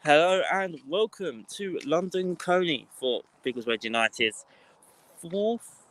Hello and welcome to London Colney for Biggleswade United's fourth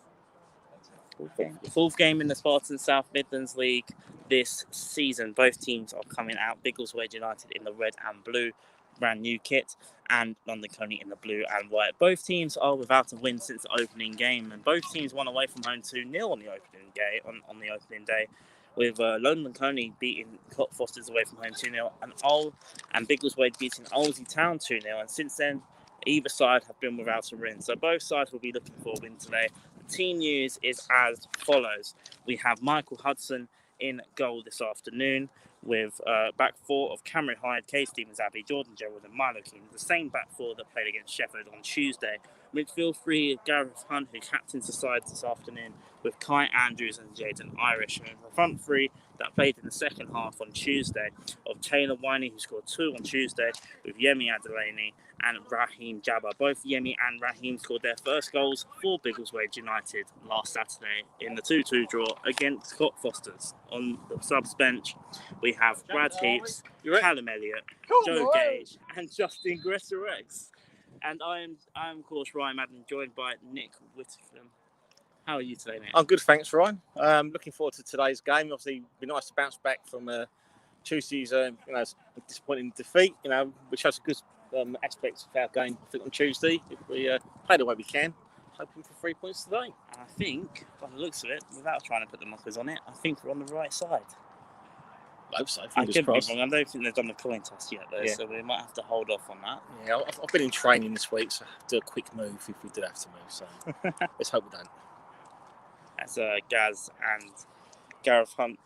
game in the Spartan South Midlands League this season. Both teams are coming out. Biggleswade United in the red and blue brand new kit, and London Colney in the blue and white. Both teams are without a win since the opening game, and both teams won away from home 2-0 on the opening day. With London Colney beating Fosters away from home 2-0 and Biggleswade beating Olsey Town 2-0. And since then, either side have been without a win. So both sides will be looking for a win today. The team news is as follows. We have Michael Hudson in goal this afternoon with back four of Cameron Hyde, Kay Stevens Abbey, Jordan Gerald and Milo King. The same back four that played against Sheffield on Tuesday. Midfield three, Gareth Hunt, who captains the side this afternoon, with Kai Andrews and Jaden Irish. And the front three that played in the second half on Tuesday, of Taylor Winey, who scored 2 on Tuesday, with Yemi Adelaney and Raheem Jabba. Both Yemi and Raheem scored their first goals for Biggleswade United last Saturday in the 2-2 draw against Fosters. On the subs bench, we have Brad Heaps, Callum Elliott, Joe Gage, and Justin Gresser-Rex. And I am of course Ryan Madden, joined by Nick Witcombe. How are you today, mate? I'm good, thanks, Ryan. Looking forward to today's game. Obviously, it'd be nice to bounce back from Tuesday's disappointing defeat. Which has a good aspects of our game. I think on Tuesday, if we play the way we can, hoping for 3 points today. And I think, by the looks of it, without trying to put the knockers on it, I think we're on the right side. I hope so. I could be wrong. I don't think they've done the coin toss yet, though, so we might have to hold off on that. Yeah, I've been in training this week, so I'll do a quick move if we do have to move. So let's hope we don't. That's Gaz and Gareth Hunt,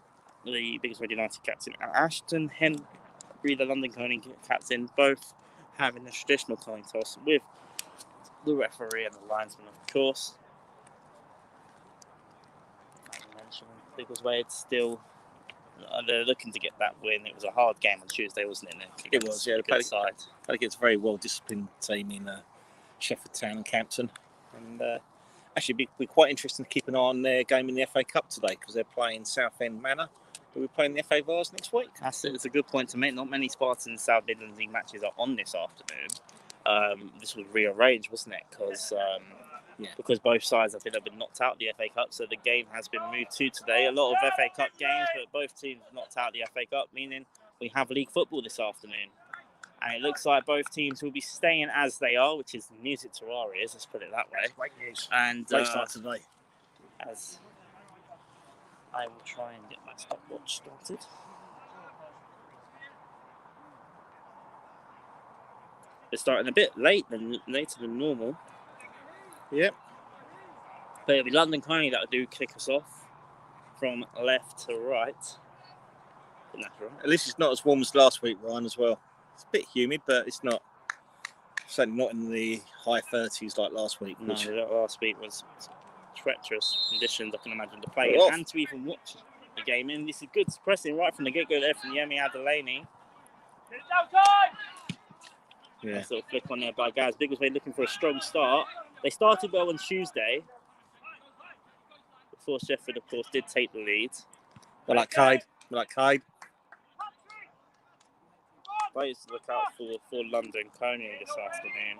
the Biggleswade United captain, and Ashton Henry, the London Colney captain, both having the traditional coin toss with the referee and the linesman, of course. Like I mentioned, Biggleswade still they're looking to get that win. It was a hard game on Tuesday, wasn't it, Nick? It was, yeah. They played against a very well-disciplined team in Sheffield Town and Campton. And actually, it'd be quite interesting to keep an eye on their game in the FA Cup today, because they're playing Southend Manor. We're playing the FA Vars next week. That's it. It's a good point to make. Not many Spartan South Midlands League matches are on this afternoon. This was rearranged, wasn't it? Because both sides have been knocked out of the FA Cup, so the game has been moved to today. A lot of FA Cup games, but both teams knocked out of the FA Cup, meaning we have league football this afternoon. And it looks like both teams will be staying as they are, which is music to our ears, let's put it that way. Great news. And great start today. As I will try and get my stopwatch started. We're starting a bit later than normal. Yep. But it'll be London Colney that will kick us off from left to right. And that's right. At least it's not as warm as last week, Ryan, as well. It's a bit humid, but it's not. Certainly not in the high 30s like last week. No, last week was treacherous conditions, I can imagine, to play and to even watch the game. And this is good pressing right from the get-go there from Yemi Adelaney. Yeah. Nice little flick on there by Gaz. Biggleswade looking for a strong start. They started well on Tuesday, before Sheffield, of course, did take the lead. Well, like Cade. Players to look out for London Colney this afternoon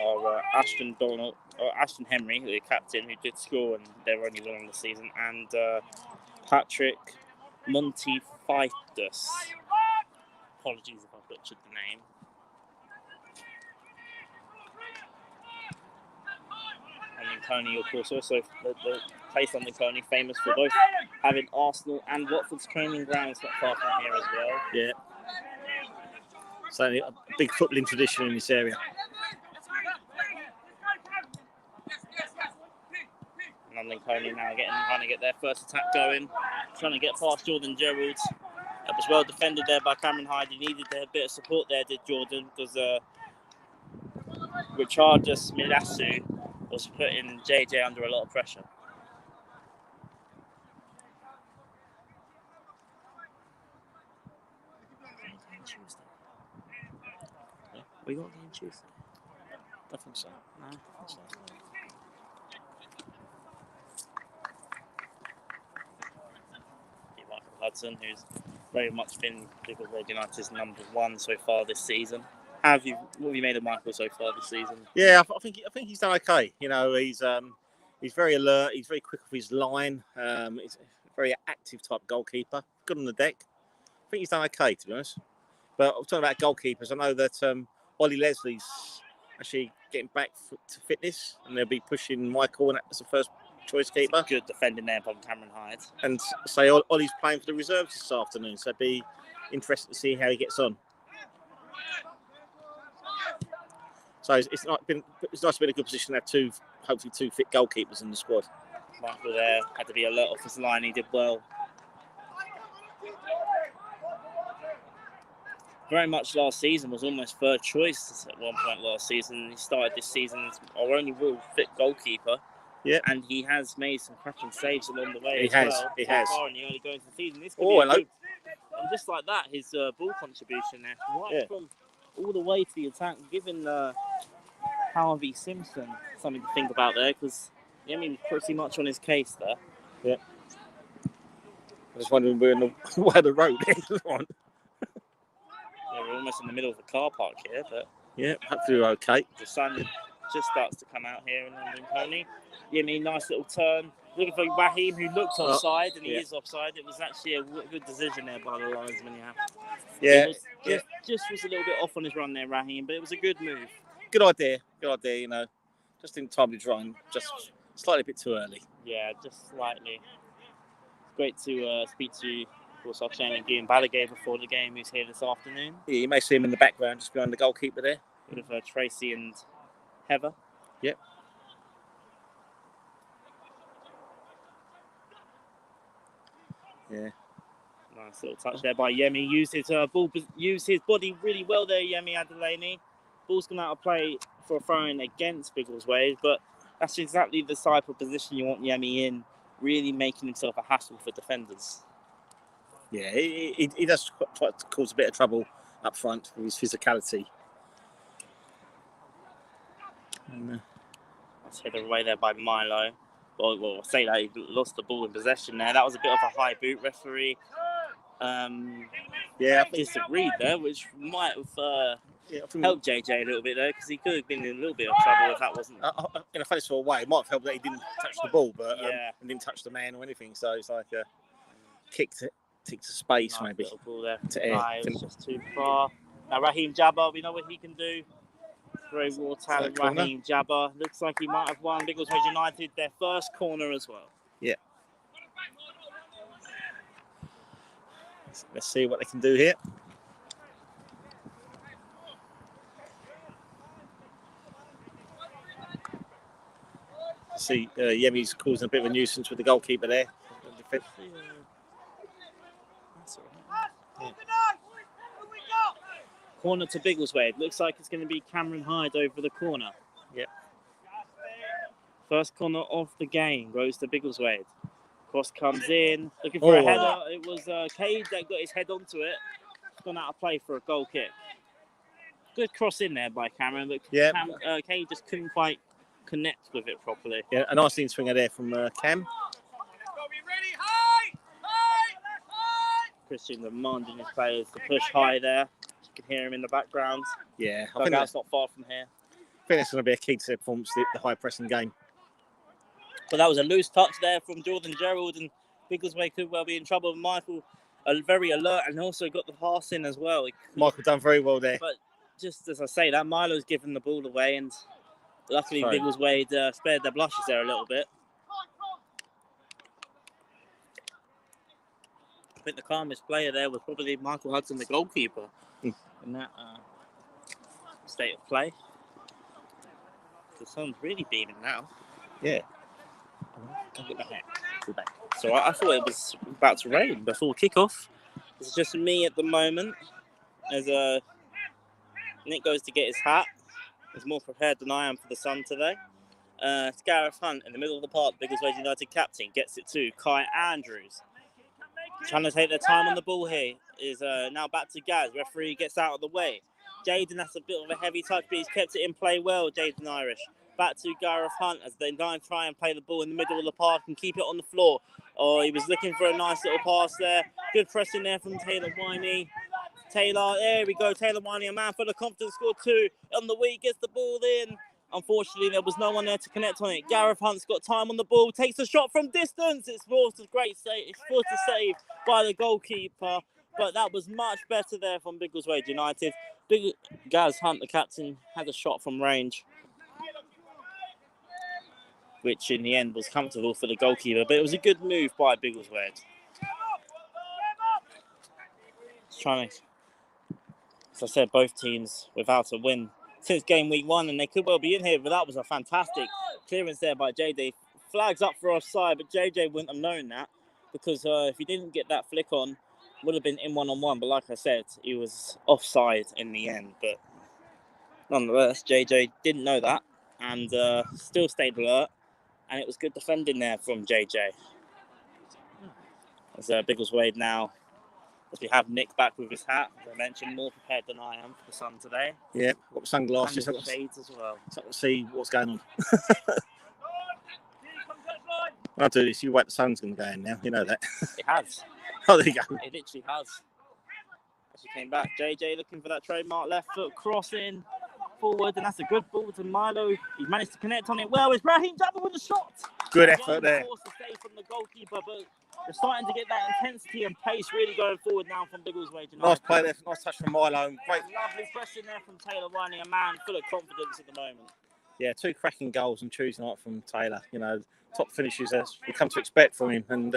are Ashton Henry, the captain, who did score and they're only winning the season, and Patrick Montefides. Apologies if I butchered the name. London Colney, of course, also the place London Colney, famous for both having Arsenal and Watford's training grounds not far from here as well. Yeah. So a big footballing tradition in this area. London Colney now trying to get their first attack going, trying to get past Jordan Gerald. It was well defended there by Cameron Hyde. He needed a bit of support there, did Jordan, because Richardus Milasu was putting JJ under a lot of pressure. We got a game Tuesday. I think so. No, I think so. Michael Hudson, who's very much been Biggleswade United's #1 so far this season. What have you made of Michael so far this season? Yeah, I think he's done okay. He's very alert. He's very quick off his line. He's a very active type goalkeeper. Good on the deck. I think he's done okay, to be honest. But I'm talking about goalkeepers. I know that Ollie Leslie's actually getting back to fitness, and they'll be pushing Michael as the first choice keeper. Good defending there by Cameron Hyde. And say Ollie's playing for the reserves this afternoon, so it'd be interesting to see how he gets on. So it's nice to be in a good position to have hopefully two fit goalkeepers in the squad. Michael there had to be alert off his line. He did well. Very much last season was almost third choice at one point last season. He started this season as our only real fit goalkeeper. Yeah, and he has made some cracking saves along the way. He has. Far in the early going of the season. This hello. And just like that, his ball contribution there, right from all the way to the attack, giving Harvey Simpson something to think about there, because he's pretty much on his case there. Yeah. I was wondering where the road is on. Yeah, we're almost in the middle of the car park here, but yeah, hopefully we're okay. The sun just starts to come out here in London Colney. Nice little turn. Looking for Raheem, who looked offside, and he is offside. It was actually a good decision there by the linesman. Just was a little bit off on his run there, Raheem, but it was a good move. Good idea. Just in time to run, just slightly a bit too early. Yeah, just slightly. It's great to speak to, of course, our chairman, Guillaume Balaguer, before the game, who's here this afternoon. Yeah, you may see him in the background, just behind the goalkeeper there. With Tracy and Heather. Yep. Yeah. Nice little touch there by Yemi. Used his body really well there, Yemi Adelaney. Ball's gone out of play for a throw-in against Biggleswade, but that's exactly the type of position you want Yemi in, really making himself a hassle for defenders. Yeah, he does try to cause a bit of trouble up front with his physicality. That's headed away there by Milo. Well, I'll say that he lost the ball in possession there. That was a bit of a high boot, referee. Disagreed there, which might have helped JJ a little bit there, because he could have been in a little bit of trouble if that wasn't. In a funny sort of way, it might have helped that he didn't touch the ball, but and didn't touch the man or anything. So it's like a kick to space, nice maybe. Ball there. To air. It was just too far. Now Raheem Jabbar, we know what he can do. Very raw talent, Raheem Jabbar. Looks like he might have won Biggleswade United their first corner as well. Yeah. Let's see what they can do here. See, Yemi's causing a bit of a nuisance with the goalkeeper there. That's all right. Yeah. Corner to Biggleswade. Looks like it's going to be Cameron Hyde over the corner. Yep. First corner of the game goes to Biggleswade. Cross comes in, looking for a header. It was Cade that got his head onto it. Gone out of play for a goal kick. Good cross in there by Cameron, but Cade just couldn't quite connect with it properly. Yeah, a nice in-swinger there from Cam. Christian demanding his players to push high there. You can hear him in the background. Yeah, I think that's not far from here. I think that's going to be a key to the performance, the high pressing game. But that was a loose touch there from Jordan Gerald, and Biggleswade could well be in trouble. Michael, very alert, and also got the pass in as well. Michael done very well there. But just as I say, that Milo's given the ball away, and luckily Biggleswade spared their blushes there a little bit. I think the calmest player there was probably Michael Hudson, the goalkeeper, in that state of play. The sun's really beaming now. Yeah. So I thought it was about to rain before kickoff. It's just me at the moment. As Nick goes to get his hat. He's more prepared than I am for the sun today. It's Gareth Hunt in the middle of the park. Biggleswade United captain gets it to Kai Andrews. Trying to take their time on the ball here. Is now back to Gaz. Referee gets out of the way. Jaden, that's a bit of a heavy touch, but he's kept it in play well, Jaden Irish. Back to Gareth Hunt as they try and play the ball in the middle of the park and keep it on the floor. Oh, he was looking for a nice little pass there. Good pressing there from Taylor Winey. Taylor, there we go. Taylor Winey, a man full of confidence, scored 2 on the week, gets the ball in. Unfortunately, there was no one there to connect on it. Gareth Hunt's got time on the ball, takes a shot from distance. It's forced a great save. It's forced a save by the goalkeeper, but that was much better there from Biggleswade United. Gaz Hunt, the captain, had a shot from range, which in the end was comfortable for the goalkeeper, but it was a good move by Biggleswade. Trying to, as I said, both teams without a win since game week 1, and they could well be in here, but that was a fantastic clearance there by JJ. Flags up for offside, but JJ wouldn't have known that, because if he didn't get that flick on, would have been in one-on-one, but like I said, he was offside in the end. But nonetheless, JJ didn't know that, and still stayed alert, and it was good defending there from JJ. As Biggleswade now, as we have Nick back with his hat, as I mentioned, more prepared than I am for the sun today. Yeah, got sunglasses. And shades as well. So I can see what's going on. When I do this, you wait, the sun's going to go in now. You know that. It has. Oh, there you go. It literally has. As she came back, JJ looking for that trademark left foot crossing forward, and that's a good ball to Milo. He's managed to connect on it well. It's Raheem Jabba with a shot. Good effort there. Forced to save from the goalkeeper, but we're starting to get that intensity and pace really going forward now from Biggleswade United. Nice play there, nice touch from Milo. Great. Lovely pressing there from Taylor Winey, a man full of confidence at the moment. Yeah, 2 cracking goals on Tuesday night from Taylor. You know, top finishes as we come to expect from him, and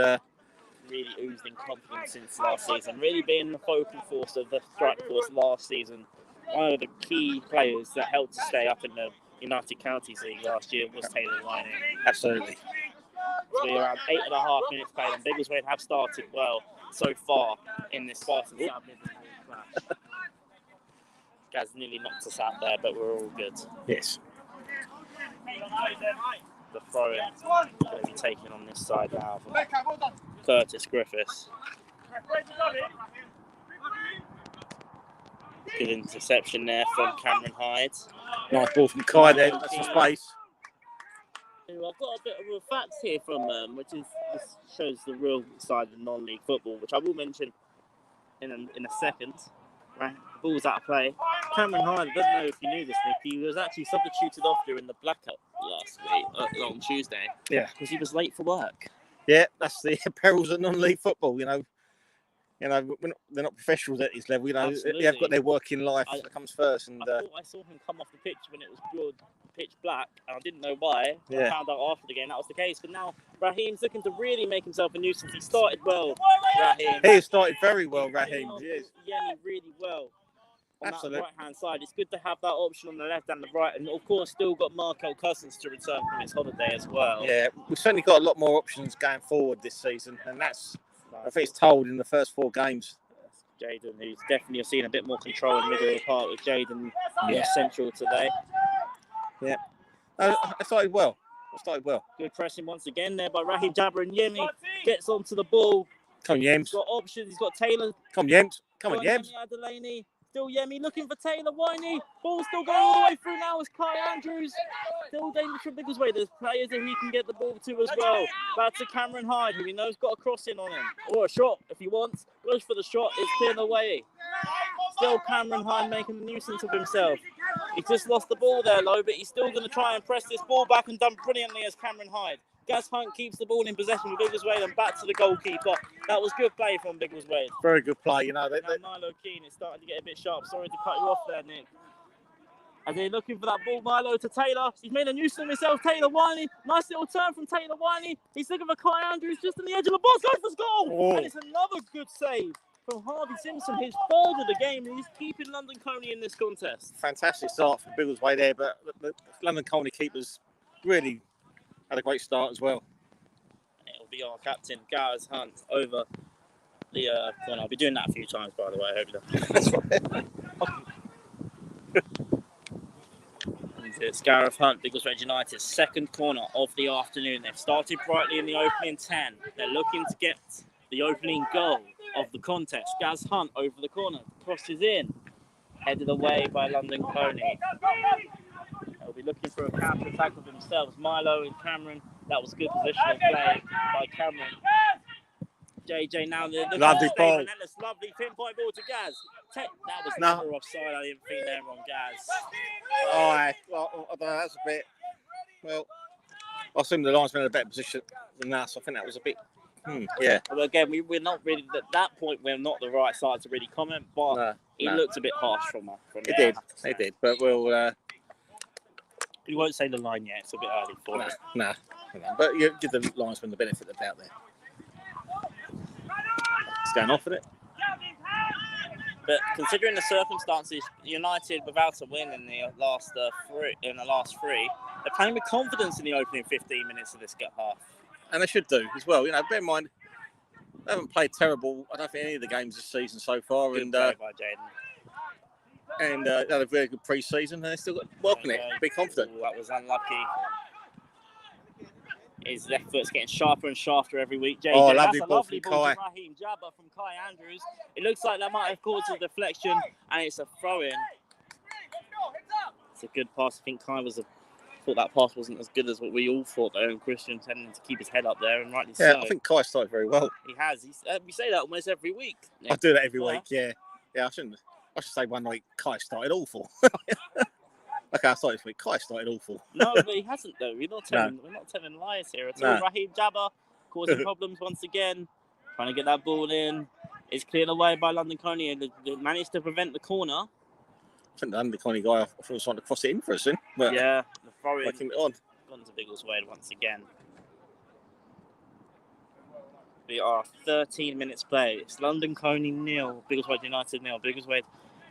really oozing confidence since last season. Really being the focal force of the strike force last season. One of the key players that helped to stay up in the United Counties League last year was Taylor Winey. Absolutely. We're around 8.5 minutes played, and Biggleswade have started well so far in this Spartan South Midlands clash. Gaz nearly knocked us out there, but we're all good. Yes. The throw-in going to be taken on this side now from Curtis Griffiths. Good interception there from Cameron Hyde. Nice ball from Kai there. That's the space. I've got a bit of a fact here from which is this shows the real side of non-league football, which I will mention in a second. Right, the ball's out of play. Cameron Hyde, I don't know if you knew this, Nick, he was actually substituted off during the blackout last week, on Tuesday. Yeah, because he was late for work. Yeah, that's the perils of non-league football. You know, they're not professionals at this level. You know, Absolutely. They've got their working life that comes first. And I thought I saw him come off the pitch when it was pure pitch black, and I didn't know why. Yeah. I found out after the game that was the case. But now Raheem's looking to really make himself a nuisance. He started well, Raheem. He has started very well, Raheem. Yes. Yeah, really well. On Absolutely. that right-hand side, it's good to have that option on the left and the right, and of course, still got Markel Cousins to return from his holiday as well. Yeah, we've certainly got a lot more options going forward this season, and that's, I think, it's told in the first 4 games. Jaden, who's definitely seen a bit more control in the middle of the park with Jaden central today. Yeah, I started well. Good pressing once again there by Raheem Jabber, and Yemi gets onto the ball. Come on, Yems. He's got options. He's got Taylor. Come on, Yems. Come on, Yems. Adelaney. Still Yemi looking for Taylor Winey. Ball still going all the way through now as Kai Andrews. Still dangerous from Biggleswade. There's players that he can get the ball to as well. Back to Cameron Hyde, who he knows got a cross in on him. Or a shot if he wants. Goes for the shot. It's cleared away. Still Cameron Hyde making a nuisance of himself. He just lost the ball there, Low, but he's still going to try and press this ball back, and done brilliantly as Cameron Hyde. Gaz Hunt keeps the ball in possession with Biggleswade and back to the goalkeeper. That was good play from Biggleswade. Very good play, you know. Now Milo Keane is starting to get a bit sharp. Sorry to cut you off there, Nick. As they're looking for that ball, Milo to Taylor. He's made a nuisance of himself. Taylor Winey. Nice little turn from Taylor Winey. He's looking for Kai Andrews just on the edge of the box. Goes for goal! Oh. And it's another good save from Harvey Simpson, his 3rd of the game, and he's keeping London Colney in this contest. Fantastic start for Biggleswade there, but the London Colney keepers really had a great start as well. It'll be our captain, Gaz Hunt, over the corner. I'll be doing that a few times, by the way. I hope you don't. It's Gareth Hunt, Biggleswade United's 2nd corner of the afternoon. They've started brightly in the opening 10. They're looking to get the opening goal of the contest. Gaz Hunt over the corner, crosses in, headed away by London Colney. They'll be looking for a counter attack of themselves. Milo and Cameron That was good positional play by Cameron. JJ now the lovely ball. And this lovely pinpoint ball to Gaz. That was No. never offside. I didn't think there on Gaz. Oh, I don't know. That's a bit. Well, I assume the linesman in a better position than that, so I think that was a bit. Yeah. Well, again, we're not really at that point. We're not the right side to really comment, but it looked a bit harsh from It did. But we'll. We won't say the line yet. It's a bit early for it. Nah. But you give the linesman the benefit of the doubt there. It's going off, isn't it? But considering the circumstances, United without a win in the last three, they're playing with confidence in the opening 15 minutes of this half. And they should do as well. Bear in mind, they haven't played terrible. I don't think any of the games this season so far. Good play by Jaden. And they had a very good pre-season. And they still got welcome it. Be confident. Ooh, that was unlucky. His left foot's getting sharper and sharper every week. JJ, lovely that's a ball lovely from ball Kai. to Raheem Jabba from Kai Andrews. It looks like that might have caused a deflection, and it's a throw-in. It's a good pass. I think Kai thought that pass wasn't as good as what we all thought, though. And Christian tending to keep his head up there, and rightly so. Yeah, I think Kai started very well. He has. We say that almost every week. Nick. I do that every week. Yeah. I should say one week Kai started awful. Okay, I started this week. Kai started awful. No, but he hasn't though. We're not telling lies here at all. Raheem Jabba causing problems once again, trying to get that ball in. It's cleared away by London Colney, and they managed to prevent the corner. I think the London Colney guy was trying to cross it in for us, then. But the throw-in on. Gone to Biggleswade once again. We are 13 minutes play. It's London Colney 0, Biggleswade United 0. Biggleswade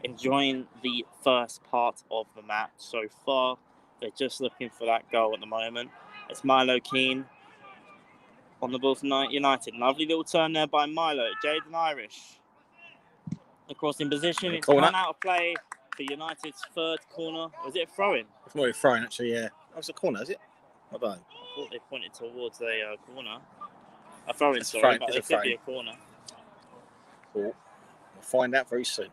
enjoying the first part of the match so far. They're just looking for that goal at the moment. It's Milo Keane on the ball for United. Lovely little turn there by Milo. Jaden Irish across in position. It's gone out of play for United's third corner. Was it a throw-in? It's more a throw-in, actually, yeah. That was a corner, is it? I don't know. I thought they pointed towards a corner. A throw-in, sorry, but it could be a corner. Cool. We'll find out very soon.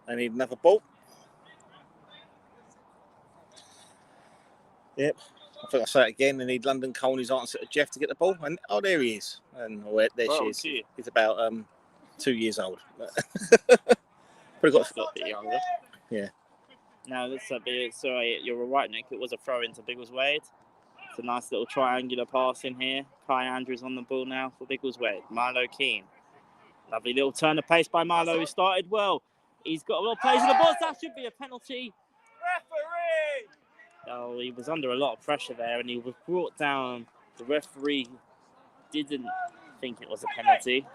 They need another ball. Yep. I think I'll say it again. They need London Colney's answer to Jeff to get the ball. And there he is. And there she is. He's about 2 years old. Probably got a bit younger. Yeah. Now, sorry, you're right, Nick. It was a throw into Biggleswade. It's a nice little triangular pass in here. Kai Andrews on the ball now for Biggleswade. Milo Keane. Lovely little turn of pace by Milo, who started well. He's got a lot of plays in the box. That should be a penalty. Referee! Oh, he was under a lot of pressure there, and he was brought down. The referee didn't think it was a penalty.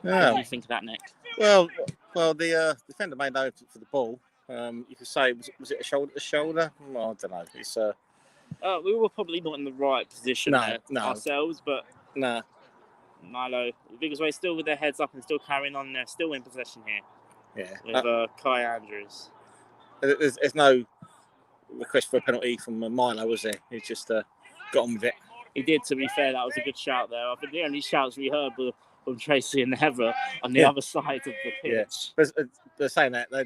Yeah. What do you think of that, Nick? Well, the defender made no for the ball. You could say, was it a shoulder to shoulder? Well, I don't know. It's we were probably not in the right position ourselves, but Milo, Biggleswade still with their heads up and still carrying on. They're still in possession here. Yeah. With Kai Andrews. There's no request for a penalty from Milo, was there? He just got on with it. He did, to be fair. That was a good shout there. I think the only shouts we heard were from Tracy and Heather on the other side of the pitch. Yeah. They're saying that they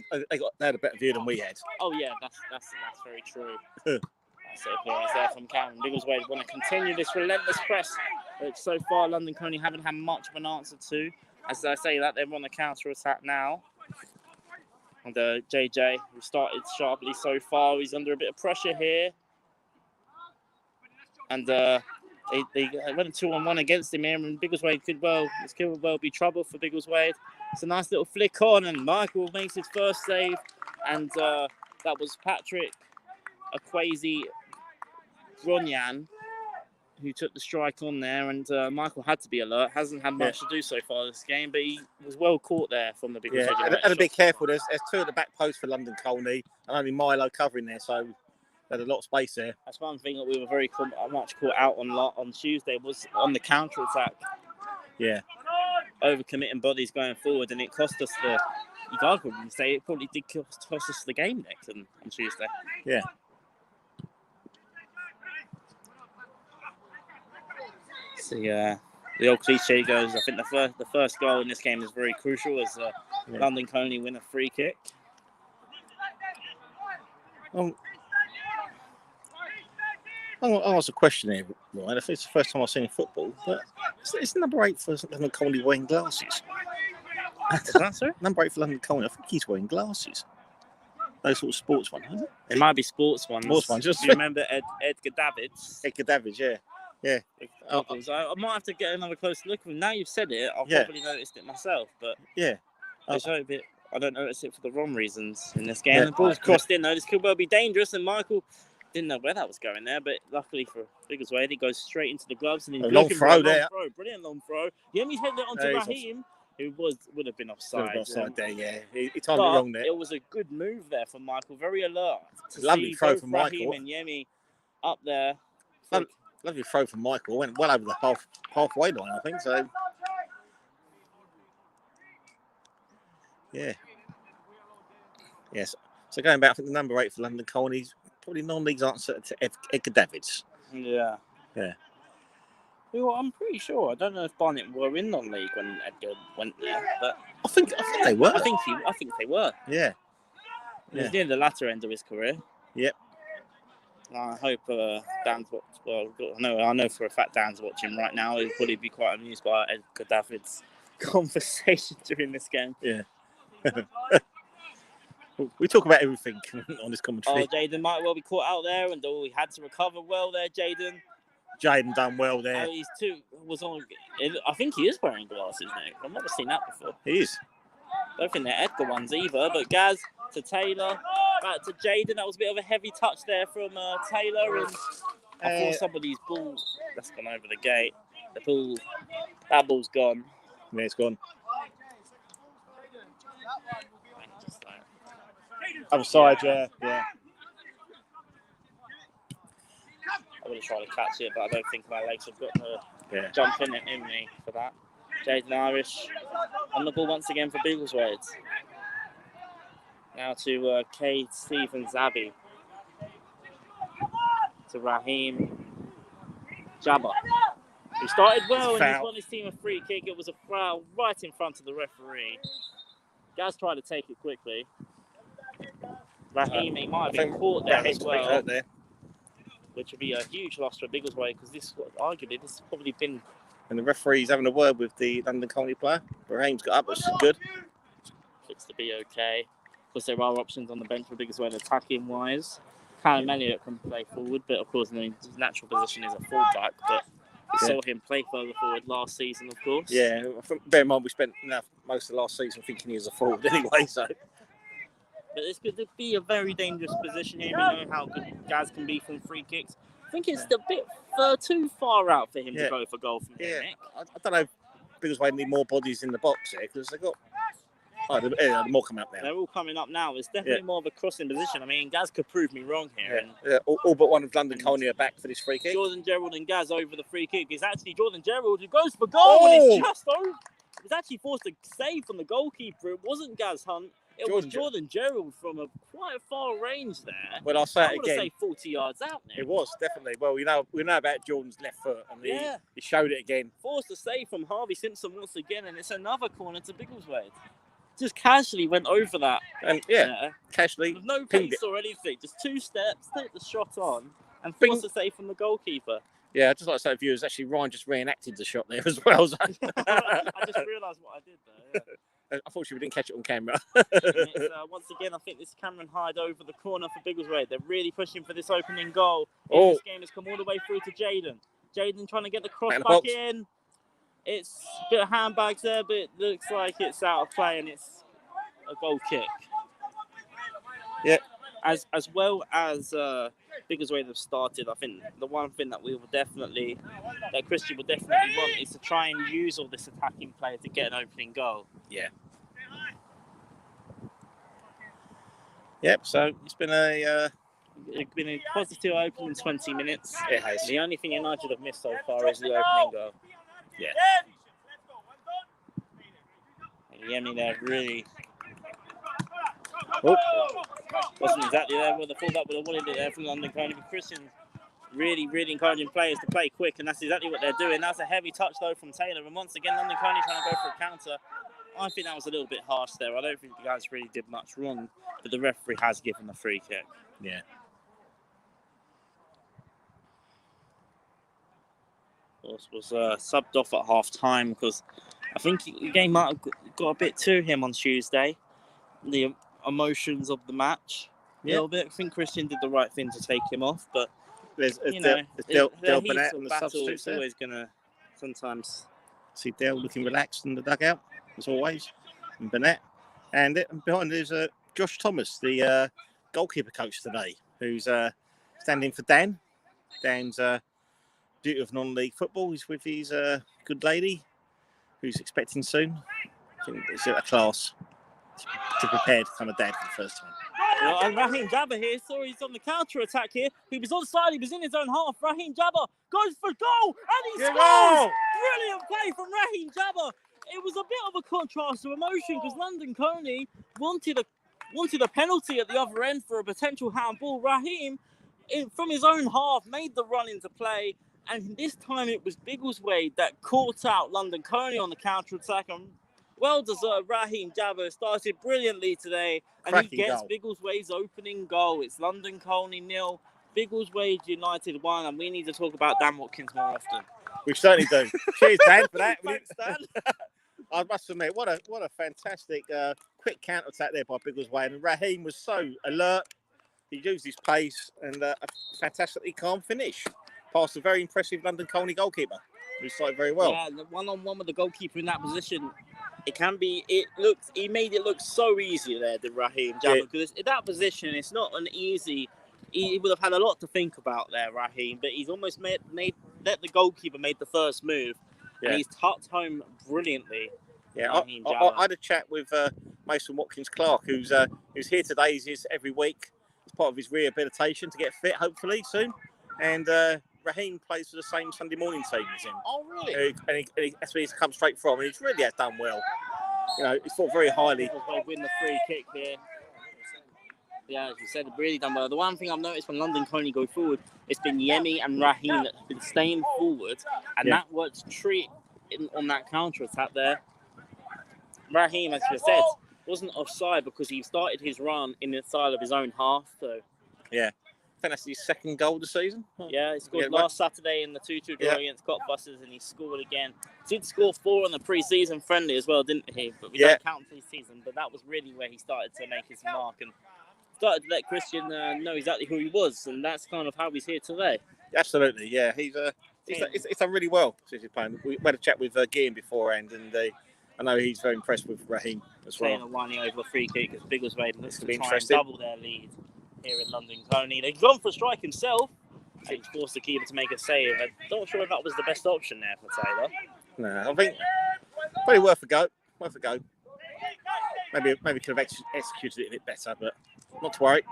had a better view than we had. Oh yeah, that's very true. That's a clearance there from Cameron. Biggleswade want to continue this relentless press, which so far London Colney haven't had much of an answer to. As I say that, they're on the counter attack now. And JJ, who started sharply so far, he's under a bit of pressure here. And they went 2-on-1 against him here, and Biggleswade could well be trouble for Biggleswade. It's a nice little flick on, and Michael makes his first save. And that was Patrick Akwesi Bronyan who took the strike on there, and Michael had to be alert. Hasn't had much to do so far this game, but he was well caught there from the Biggleswade. Yeah, and be careful. There's two at the back post for London Colney, and only Milo covering there, so they had a lot of space there. That's one thing that we were very much caught out on Tuesday, was on the counter attack. Yeah, overcommitting bodies going forward, and it cost us you could arguably say it probably did cost us the game next on Tuesday. Yeah. So the old cliche goes, I think the first goal in this game is very crucial as London Colney win a free kick. I'll ask a question here, Ryan. If it's the first time I've seen football, but it's number 8 for London Colney wearing glasses. Is that so? Number 8 for London Colney. I think he's wearing glasses. Those sort of sports ones, isn't it? It might be sports ones. Sports ones. Do you remember Edgar Davids? Edgar Davids, yeah. I might have to get another close look at him. Now you've said it, I've probably noticed it myself, but yeah. I don't notice it for the wrong reasons in this game. The ball's crossed in though. This could well be dangerous, and Michael didn't know where that was going there, but luckily for Biggleswade, it goes straight into the gloves and he's long throw there. Brilliant long throw. Yemi's headed it onto Raheem, who would have been offside. There, yeah. He timed it wrong there. It was a good move there from Michael, very alert. Lovely throw from Raheem Michael. And Yemi up there. Lovely throw from Michael. Went well over the halfway line, I think. So, yeah. Yes. So going back, I think the number 8 for London Colney, probably non-league's answer to Edgar Davids. Yeah. Well, I'm pretty sure. I don't know if Barnet were in non-league when Edgar went there, but I think they were. I think they were. Yeah. He was near the latter end of his career. Yep. I hope Dan's watching. Well, I know for a fact Dan's watching right now. He'll probably be quite amused by Edgar Davids' conversation during this game. Yeah. We talk about everything on this commentary. Oh, Jaden might well be caught out there, and he had to recover well there, Jaden. Jaden done well there. I think he is wearing glasses now. I've never seen that before. He is. I don't think they're Edgar ones either, but Gaz to Taylor, back to Jaden. That was a bit of a heavy touch there from Taylor, and I thought somebody's ball that's gone over the gate. That ball's gone. Yeah, it's gone. Other side, yeah. I would have tried to catch it, but I don't think my legs have got to jump in me for that. Jaden Irish on the ball once again for Biggleswade. Now to Cade Stevens Abbey. To Raheem Jabba. He started well and he's won his team a free kick. It was a foul right in front of the referee. Gaz tried to take it quickly. Raheem, he might have been caught there as well. Which would be a huge loss for Biggleswade because arguably this has probably been. And the referee's having a word with the London Colney player. Raheem's got up, which is good. Looks to be okay. Because there are options on the bench for Biggleswade attacking wise. Callum Elliott can play forward, but of course, his natural position is a fullback. But we saw him play further forward last season, of course. Yeah, bear in mind we spent most of last season thinking he was a forward anyway. So. But this could be a very dangerous position here. We know how good Gaz can be from free kicks. I think it's a bit too far out for him to go for goal from here, Nick. I don't know if Biggleswade need more bodies in the box here because they've got... the more coming up now. They're all coming up now. It's definitely more of a crossing position. I mean, Gaz could prove me wrong here. All but one of London Colney are back for this free kick. Jordan Gerald and Gaz over the free kick. It's actually Jordan Gerald who goes for goal and it's just over. He was actually forced to save from the goalkeeper. It wasn't Gaz Hunt. It was Jordan Gerald from a quite far range there. Well, I'll say it again. I want to say 40 yards out now. It was, definitely. Well, we know about Jordan's left foot. And he showed it again. Forced to save from Harvey Simpson once again, and it's another corner to Biggleswade. Just casually went over that. And casually. With no pace or anything. Just 2 steps, take the shot on, and forced to save from the goalkeeper. Yeah, I'd just like to say to viewers, actually, Ryan just reenacted the shot there as well. So. I just realised what I did there. Unfortunately, we didn't catch it on camera. Once again, I think this Cameron Hyde over the corner for Biggleswade. They're really pushing for this opening goal. This game has come all the way through to Jaden. Jaden trying to get the cross back in. It's a bit of handbags there, but it looks like it's out of play and it's a goal kick. Yeah. As well as Biggleswade have started, I think the one thing that that Christian will definitely want is to try and use all this attacking play to get an opening goal. Yeah. Yep. So it's been a positive opening 20 minutes. It has. The only thing United have missed so far is the opening goal. Yeah. And Yemi there really. Wasn't exactly there where the fullback would have wanted it there from London Colney. But Christian really encouraging players to play quick, and that's exactly what they're doing. That's a heavy touch though from Taylor, and once again London Colney trying to go for a counter. I think that was a little bit harsh there. I don't think the guys really did much wrong, but the referee has given the free kick. Yeah. Was subbed off at half time because I think the game might have got a bit to him on Tuesday. The emotions of the match, a little bit. I think Christian did the right thing to take him off, but there's you know, Del the Burnett heat on of the battle substitute is there. always gonna sometimes. See Del looking relaxed in the dugout as always, and Burnett, and behind there's Josh Thomas, the goalkeeper coach today, who's standing for Dan. Dan's duty of non-league football. He's with his good lady, who's expecting soon. I think it's a class to prepare to become a dad for the first time. Well, and Raheem Jabba here, so he's on the counter attack here. He was onside, he was in his own half. Raheem Jabba goes for goal, and he scores! Brilliant play from Raheem Jabba. It was a bit of a contrast to emotion because London Colney wanted a penalty at the other end for a potential handball. Raheem, from his own half, made the run into play, and this time it was Biggleswade that caught out London Colney on the counter attack. And well-deserved. Raheem Jabba started brilliantly today, and Cracking he gets goal. Biggleswade's opening goal. It's London Colney 0, Biggleswade United 1, and we need to talk about Dan Watkins more often. We certainly do. Cheers, Dan, for that. Thanks, Dan. I must admit, what a fantastic quick counter attack there by Biggleswade, and Raheem was so alert. He used his pace and a fantastically calm finish past a very impressive London Colney goalkeeper, who started very well. Yeah, the one-on-one with the goalkeeper in that position. He made it look so easy there, the Raheem Jabba, because in that position, it's not an easy. He would have had a lot to think about there, Raheem, but he's almost let the goalkeeper made the first move, and he's tucked home brilliantly. Yeah, I had a chat with Mason Watkins Clark, who's here today. He's here every week as part of his rehabilitation to get fit, hopefully soon. And Raheem plays for the same Sunday morning team as him. Oh, really? That's where he's come straight from, and he really has done well. You know, he's thought very highly. Win the free kick here. Yeah, as you said, really done well. The one thing I've noticed when London Colney go forward, it's been Yemi and Raheem that have been staying forward, and that works treat on that counter attack there. Raheem, as you said, wasn't offside because he started his run in the side of his own half. So yeah, I think that's his second goal of the season. Yeah, he scored last Saturday in the 2-2 draw against Cockbusters, and he scored again. He did score 4 on the pre-season friendly as well, didn't he? But we don't count pre-season. But that was really where he started to make his mark and started to let Christian know exactly who he was, and that's kind of how he's here today. Absolutely, yeah. He's done really well since he's playing. We had a chat with Guillaume beforehand, and I know he's very impressed with Raheem as well. Playing a winding over a free kick as Biggleswade looks to try and double their lead here in London Colney. They've gone for a strike himself. He forced the keeper to make a save. I'm not sure if that was the best option there for Taylor. No, I think probably worth a go. Maybe could have executed it a bit better, but not to worry.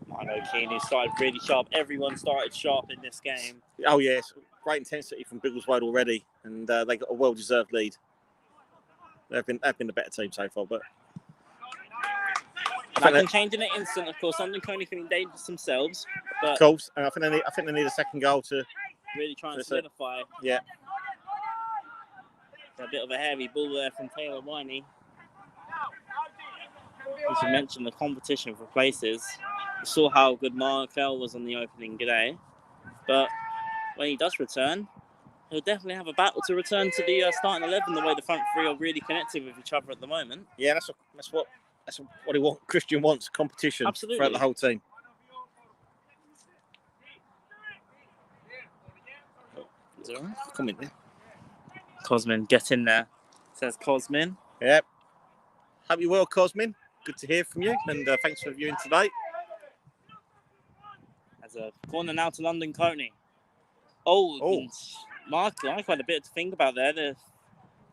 Mino Keane, who started really sharp. Everyone started sharp in this game. Oh yes, great intensity from Biggleswade already, and they got a well-deserved lead. They've been the better team so far, but that can change in an instant. Of course, London Colney can endanger themselves. But of course, and I think they need a second goal to really try and solidify. Yeah. A bit of a heavy ball there from Taylor Winey. As you mentioned, the competition for places. We saw how good Mark L was on the opening day, but when he does return, he'll definitely have a battle to return to the starting 11. The way the front three are really connected with each other at the moment. Yeah, that's what Christian wants. Competition throughout the whole team. Is that right? Come in there. Cosmin, get in there, says Cosmin. Yep. Hope you're well, Cosmin. Good to hear from you, and thanks for viewing today. As a corner now to London Colney. Mark had a bit to think about there. They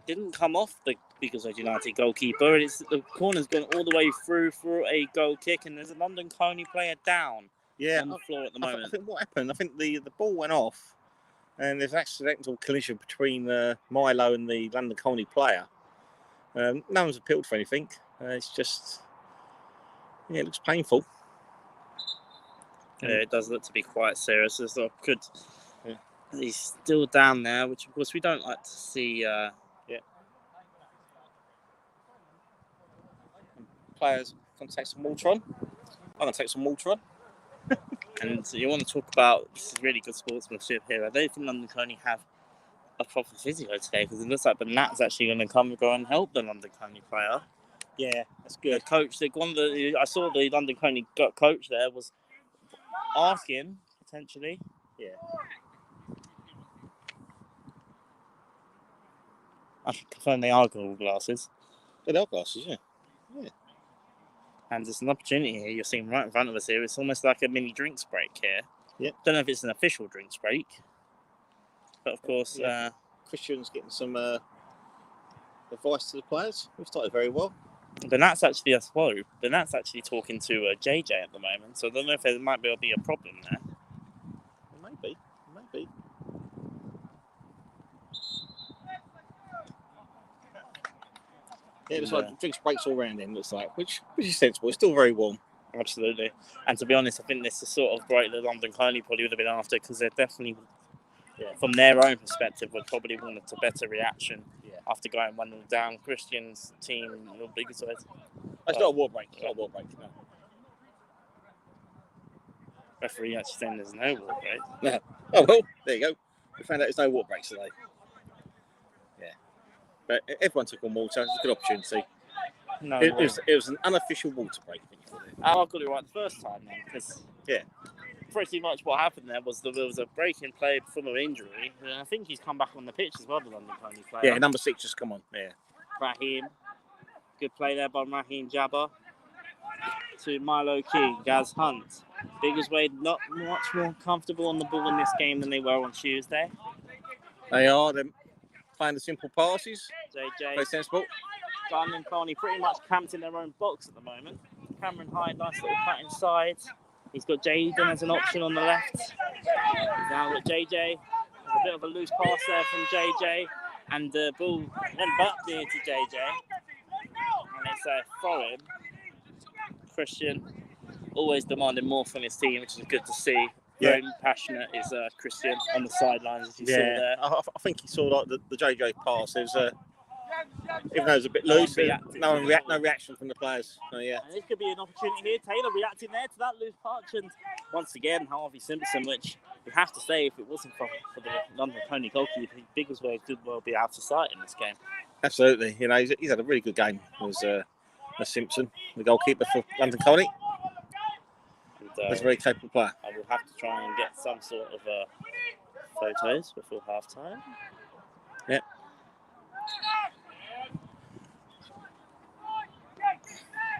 didn't come off the Biggleswade United goalkeeper. The corner's gone all the way through for a goal kick, and there's a London Colney player down on the floor at the moment. I think what happened, the ball went off, and there's an accidental collision between Milo and the London Colney player. No one's appealed for anything. It's just, it looks painful. Yeah, it does look to be quite serious. He's still down there, which of course we don't like to see. players can take some water on. I'm going to take some water on. And you want to talk about, this is really good sportsmanship here. I don't think London Colney have a proper physio today, because it looks like the Nat's actually going to go and help the London Colney player. Yeah, that's The good. coach, I saw the London Colney coach there was asking, potentially. Yeah. I can confirm they are Google glasses. They're glasses, yeah. And there's an opportunity here you're seeing right in front of us here. It's almost like a mini drinks break here. Yep. Don't know if it's an official drinks break. But of course, Christian's getting some advice to the players. We've started very well. the Nat's actually talking to JJ at the moment. So I don't know if there might be a problem there. Maybe. Yeah, it looks like drinks breaks all round him, looks like, which is sensible. It's still very warm. Absolutely. And to be honest, I think this is sort of break that London Colney probably would have been after, because they're definitely, from their own perspective, would probably want a better reaction after going 1-0 down. Christian's team, Biggleswade. It's not a war break. No. Referee actually saying there's no war break. No. Oh, well, there you go. We found out there's no war breaks today. Yeah. But everyone took on water. It was a good opportunity. No, it was an unofficial water break. I got it right the first time then, because pretty much what happened there was there was a break in play from an injury, and I think he's come back on the pitch as well, the London Colney player. Yeah, number 6 just come on. Yeah. Raheem, good play there by Raheem Jabba to Milo King, Gaz Hunt. Biggleswade not much more comfortable on the ball in this game than they were on Tuesday. They are. They're playing the simple passes. JJ. Very sensible. London Colney pretty much camped in their own box at the moment. Cameron Hyde, nice little cut inside. He's got Jaden as an option on the left. He's now got JJ. There's a bit of a loose pass there from JJ. And the ball went back near to JJ. And it's a throw-in. Christian always demanding more from his team, which is good to see. Very passionate is Christian on the sidelines, as you saw there. I think he saw like the JJ pass. It was even though it was a bit loose, no reaction from the players. And this could be an opportunity here. Taylor reacting there to that loose patch, and once again Harvey Simpson, which you have to say, if it wasn't for the London Colney goalkeeper, Biggleswade could well be out of sight in this game. Absolutely, he's had a really good game. Was Simpson, the goalkeeper for London Colney. He's a very capable player. I will have to try and get some sort of photos before half time. Yeah.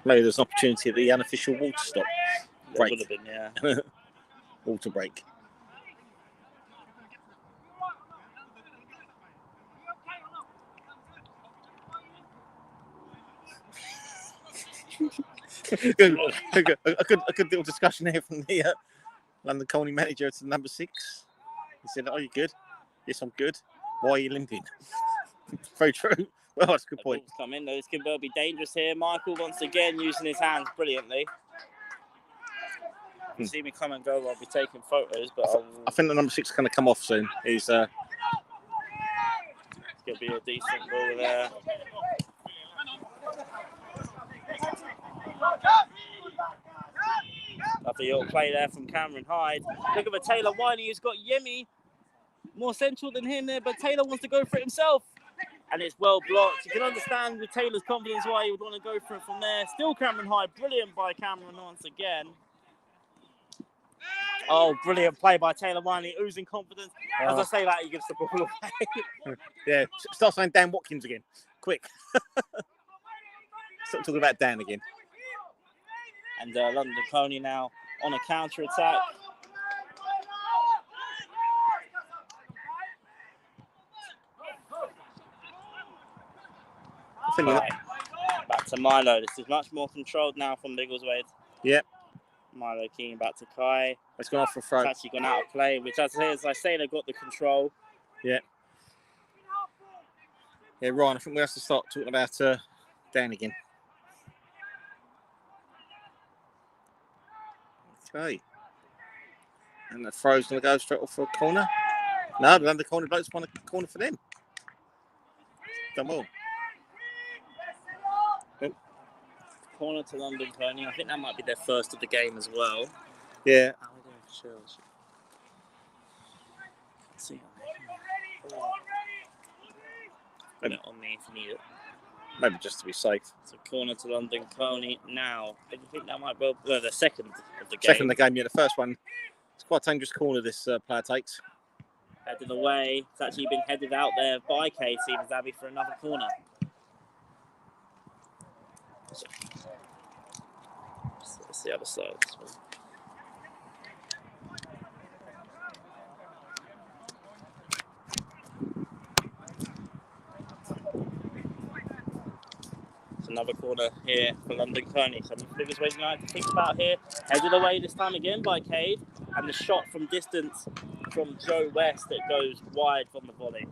Maybe there's an opportunity at the unofficial water stop. Break. Would have been, yeah. Water break. a good little discussion here from the London Colney manager to number 6. He said, "Are you good?" "Yes, I'm good." "Why are you limping?" Very true. Well, that's a good point. Come in, though. This could well be dangerous here. Michael once again using his hands brilliantly. You see me come and go, I'll be taking photos, but I think the number 6 is going to come off soon. He's it's going to be a decent ball there. Lovely little play there from Cameron Hyde. Look at the Taylor Wiley, who's got Yemi more central than him there, but Taylor wants to go for it himself. And it's well blocked. You can understand with Taylor's confidence why he would want to go for it from there. Still Cameron Hyde, brilliant by Cameron once again. Oh, brilliant play by Taylor Wiley, oozing confidence. As I say that, he gives the ball away. Yeah, start saying Dan Watkins again. Quick. Stop talking about Dan again. And London Colney now on a counter-attack. Right. Back to Milo. This is much more controlled now from Biggleswade. Yep. Milo King back to Kai. It's gone off for a throw. It's actually gone out of play, which as I say, they've got the control. Yeah. Yeah, Ryan, I think we have to start talking about Dan again. Okay. And the throw's going to go straight off for a corner. No, the London Colney blokes won a corner for them. Done well. corner to London Colney. I think that might be their first of the game as well. Yeah. How are we doing for chills? Let's see. Put it on me if you need it. Maybe just to be safe. So corner to London Colney now. I think that might be the second of the game. Second of the game, yeah. The first one. It's quite a dangerous corner this player takes. Headed away. It's actually been headed out there by Casey Mazabi for another corner. So, that's the other side. Another corner here for London Colney. So Biggleswade United to think about here. Headed away this time again by Cade. And the shot from distance from Joe West that goes wide from the volley.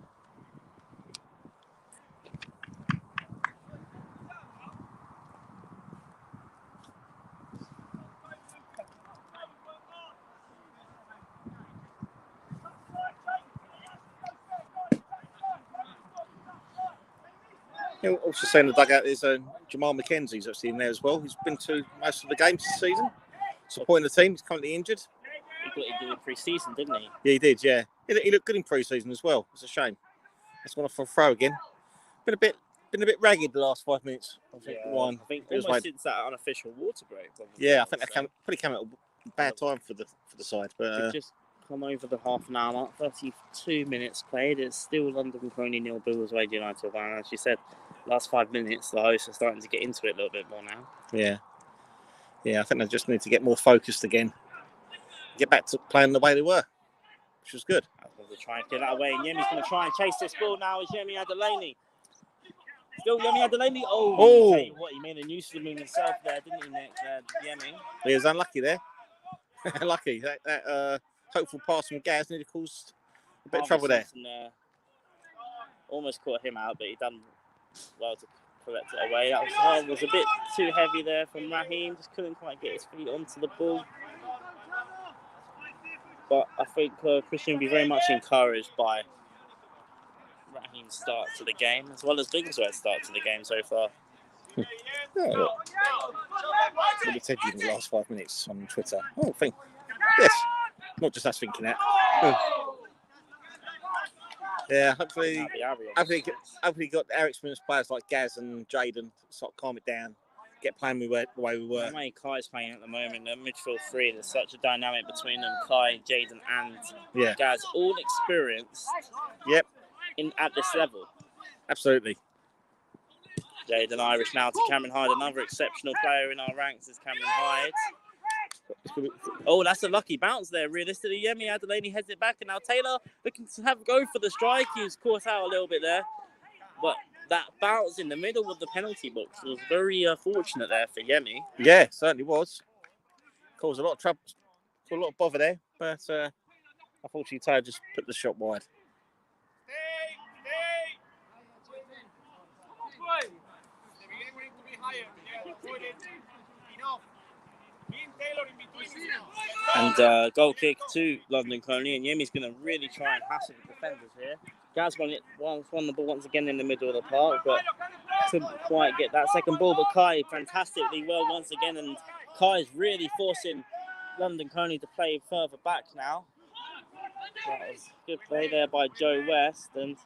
Also saying the dugout is Jamal McKenzie's actually in there as well. He's been to most of the games this season, supporting the team. He's currently injured. He got injured in pre-season, didn't he? Yeah, he did. Yeah, he looked good in pre-season as well. It's a shame. It's gone off for a throw again. Been a bit ragged the last 5 minutes. I think I think almost since that unofficial water break. Yeah, I think that probably came at a bad time for the side, but just come over the half an hour mark. 32 minutes played. It's still London Colney 0, Biggleswade United 1. As you said, last 5 minutes, the hosts are starting to get into it a little bit more now. Yeah, I think they just need to get more focused again. Get back to playing the way they were, which was good. To try and get that away. And Yemi's going to try and chase this ball now. Is Yemi Adelaney. Still Yemi Adelaney. Oh. What, he made a nuisance of himself there, didn't he, Nick? Yemi. He was unlucky there. Lucky. That hopeful pass from Gaz nearly caused a bit of trouble there. Almost caught him out, but he done well to collect it away. That was a bit too heavy there from Raheem. Just couldn't quite get his feet onto the ball. But I think Christian will be very much encouraged by Raheem's start to the game, as well as Biggleswade's start to the game so far. What did said you in the last 5 minutes on Twitter? Yes, not just us thinking that. Yeah, hopefully got our experienced players like Gaz and Jaden to sort of calm it down, get playing the way we were. The way Kai's playing at the moment, the midfield three, there's such a dynamic between them. Kai, Jaden, and Gaz, all experienced. Yep. At this level. Absolutely. Jaden Irish now to Cameron Hyde, another exceptional player in our ranks is Cameron Hyde. Oh, that's a lucky bounce there. Realistically, Yemi Adelaney heads it back, and now Taylor looking to go for the strike. He was caught out a little bit there, but that bounce in the middle of the penalty box was very fortunate there for Yemi. Yeah, certainly was. Caused a lot of trouble, caused a lot of bother there, but unfortunately Taylor just put the shot wide. And goal kick to London Colney, and Yemi's going to really try and hassle the defenders here. Gaz won the ball once again in the middle of the park, but couldn't quite get that second ball. But Kai fantastically well once again, and Kai is really forcing London Colney to play further back now. That was a good play there by Joe West, and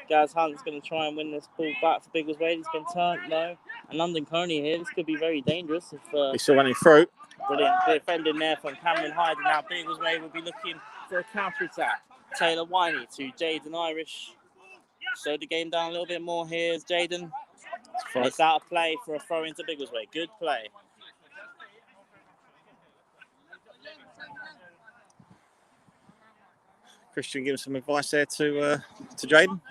Gaz Hunt's going to try and win this ball back for Biggleswade. It's been turned low, and London Colney here. This could be very dangerous. He's still running through. Brilliant defending there from Cameron Hyde, and now Biggleswade will be looking for a counter-attack. Taylor Winey to Jaden Irish. Slow the game down a little bit more here as Jaden. It's out of play for a throw into Biggleswade. Good play. Christian giving some advice there to Jaden.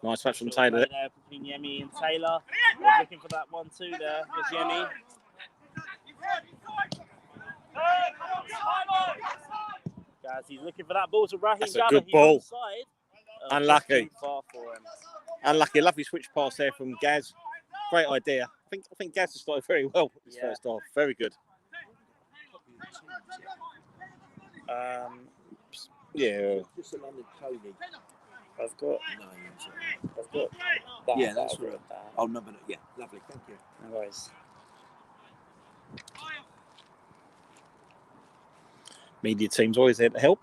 Nice touch from Taylor. There between Yemi and Taylor. We're looking for that 1-2 there with Yemi. Guys, he's looking for that ball to Raheem. That's a good ball. Unlucky. Too far for him. Unlucky. Lovely switch pass there from Gaz. Great idea. I think Gaz has started very well this first half. Very good. Yeah. I've got No, I've got that. yeah, that's I've got right. that. Oh, no, but yeah, lovely. Thank you. No worries. Media team's always there to help.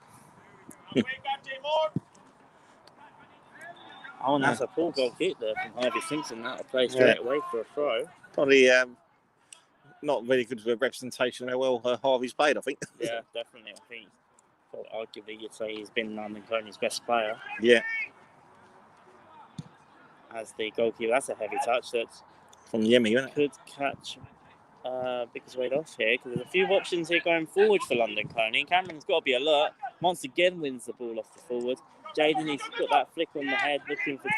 Oh, and that's a poor goal kick there from Harvey Simpson. That'll play straight away for a throw. Probably not really good representation of how well Harvey's played, I think. Yeah, definitely. I think, well, arguably, you'd say he's been London Colney's best player. Yeah. As the goalkeeper, that's a heavy touch that From Yemi, isn't it? could catch Biggleswade off here, because there's a few options here going forward for London Colney. Cameron's got to be alert. Once again wins the ball off the forward. Jaden, he's got that flick on the head, looking for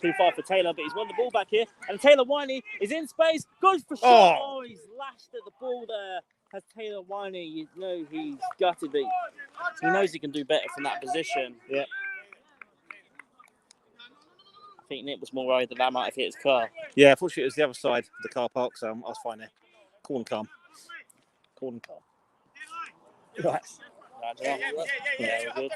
too far for Taylor, but he's won the ball back here. And Taylor Winey is in space, goes for shot. Oh, he's lashed at the ball there. Has Taylor Winey, you know he's gutted, but he knows he can do better from that position. Yeah. I think Nick was more worried that might have hit his car. Yeah, unfortunately it was the other side of the car park, so I was fine there. Cool and calm. Cool and calm. Right. Yeah, we're good.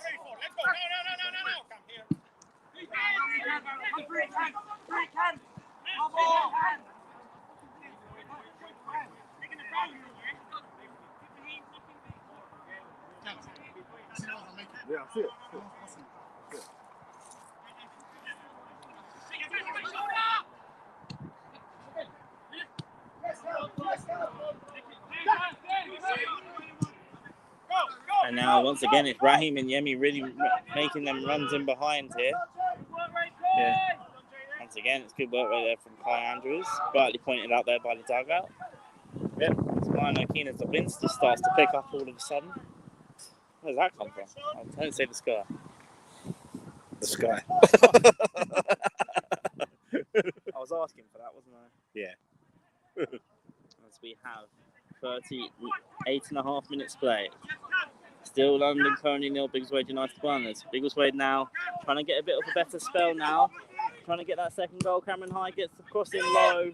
And now, once again, it's Raheem and Yemi really making them runs in behind here. Yeah. Once again, it's good work right there from Kai Andrews. Rightly pointed out there by the dugout. Yep. It's Mino Keenan Zablinski starts to pick up all of a sudden. Where's that come from? I don't say the sky. The sky. I was asking for that, wasn't I? Yeah. As we have 38.5 minutes played. Still London Colney 0, Biggleswade United 1. It's Biggleswade now trying to get a bit of a better spell now. Trying to get that second goal. Cameron High gets the crossing low.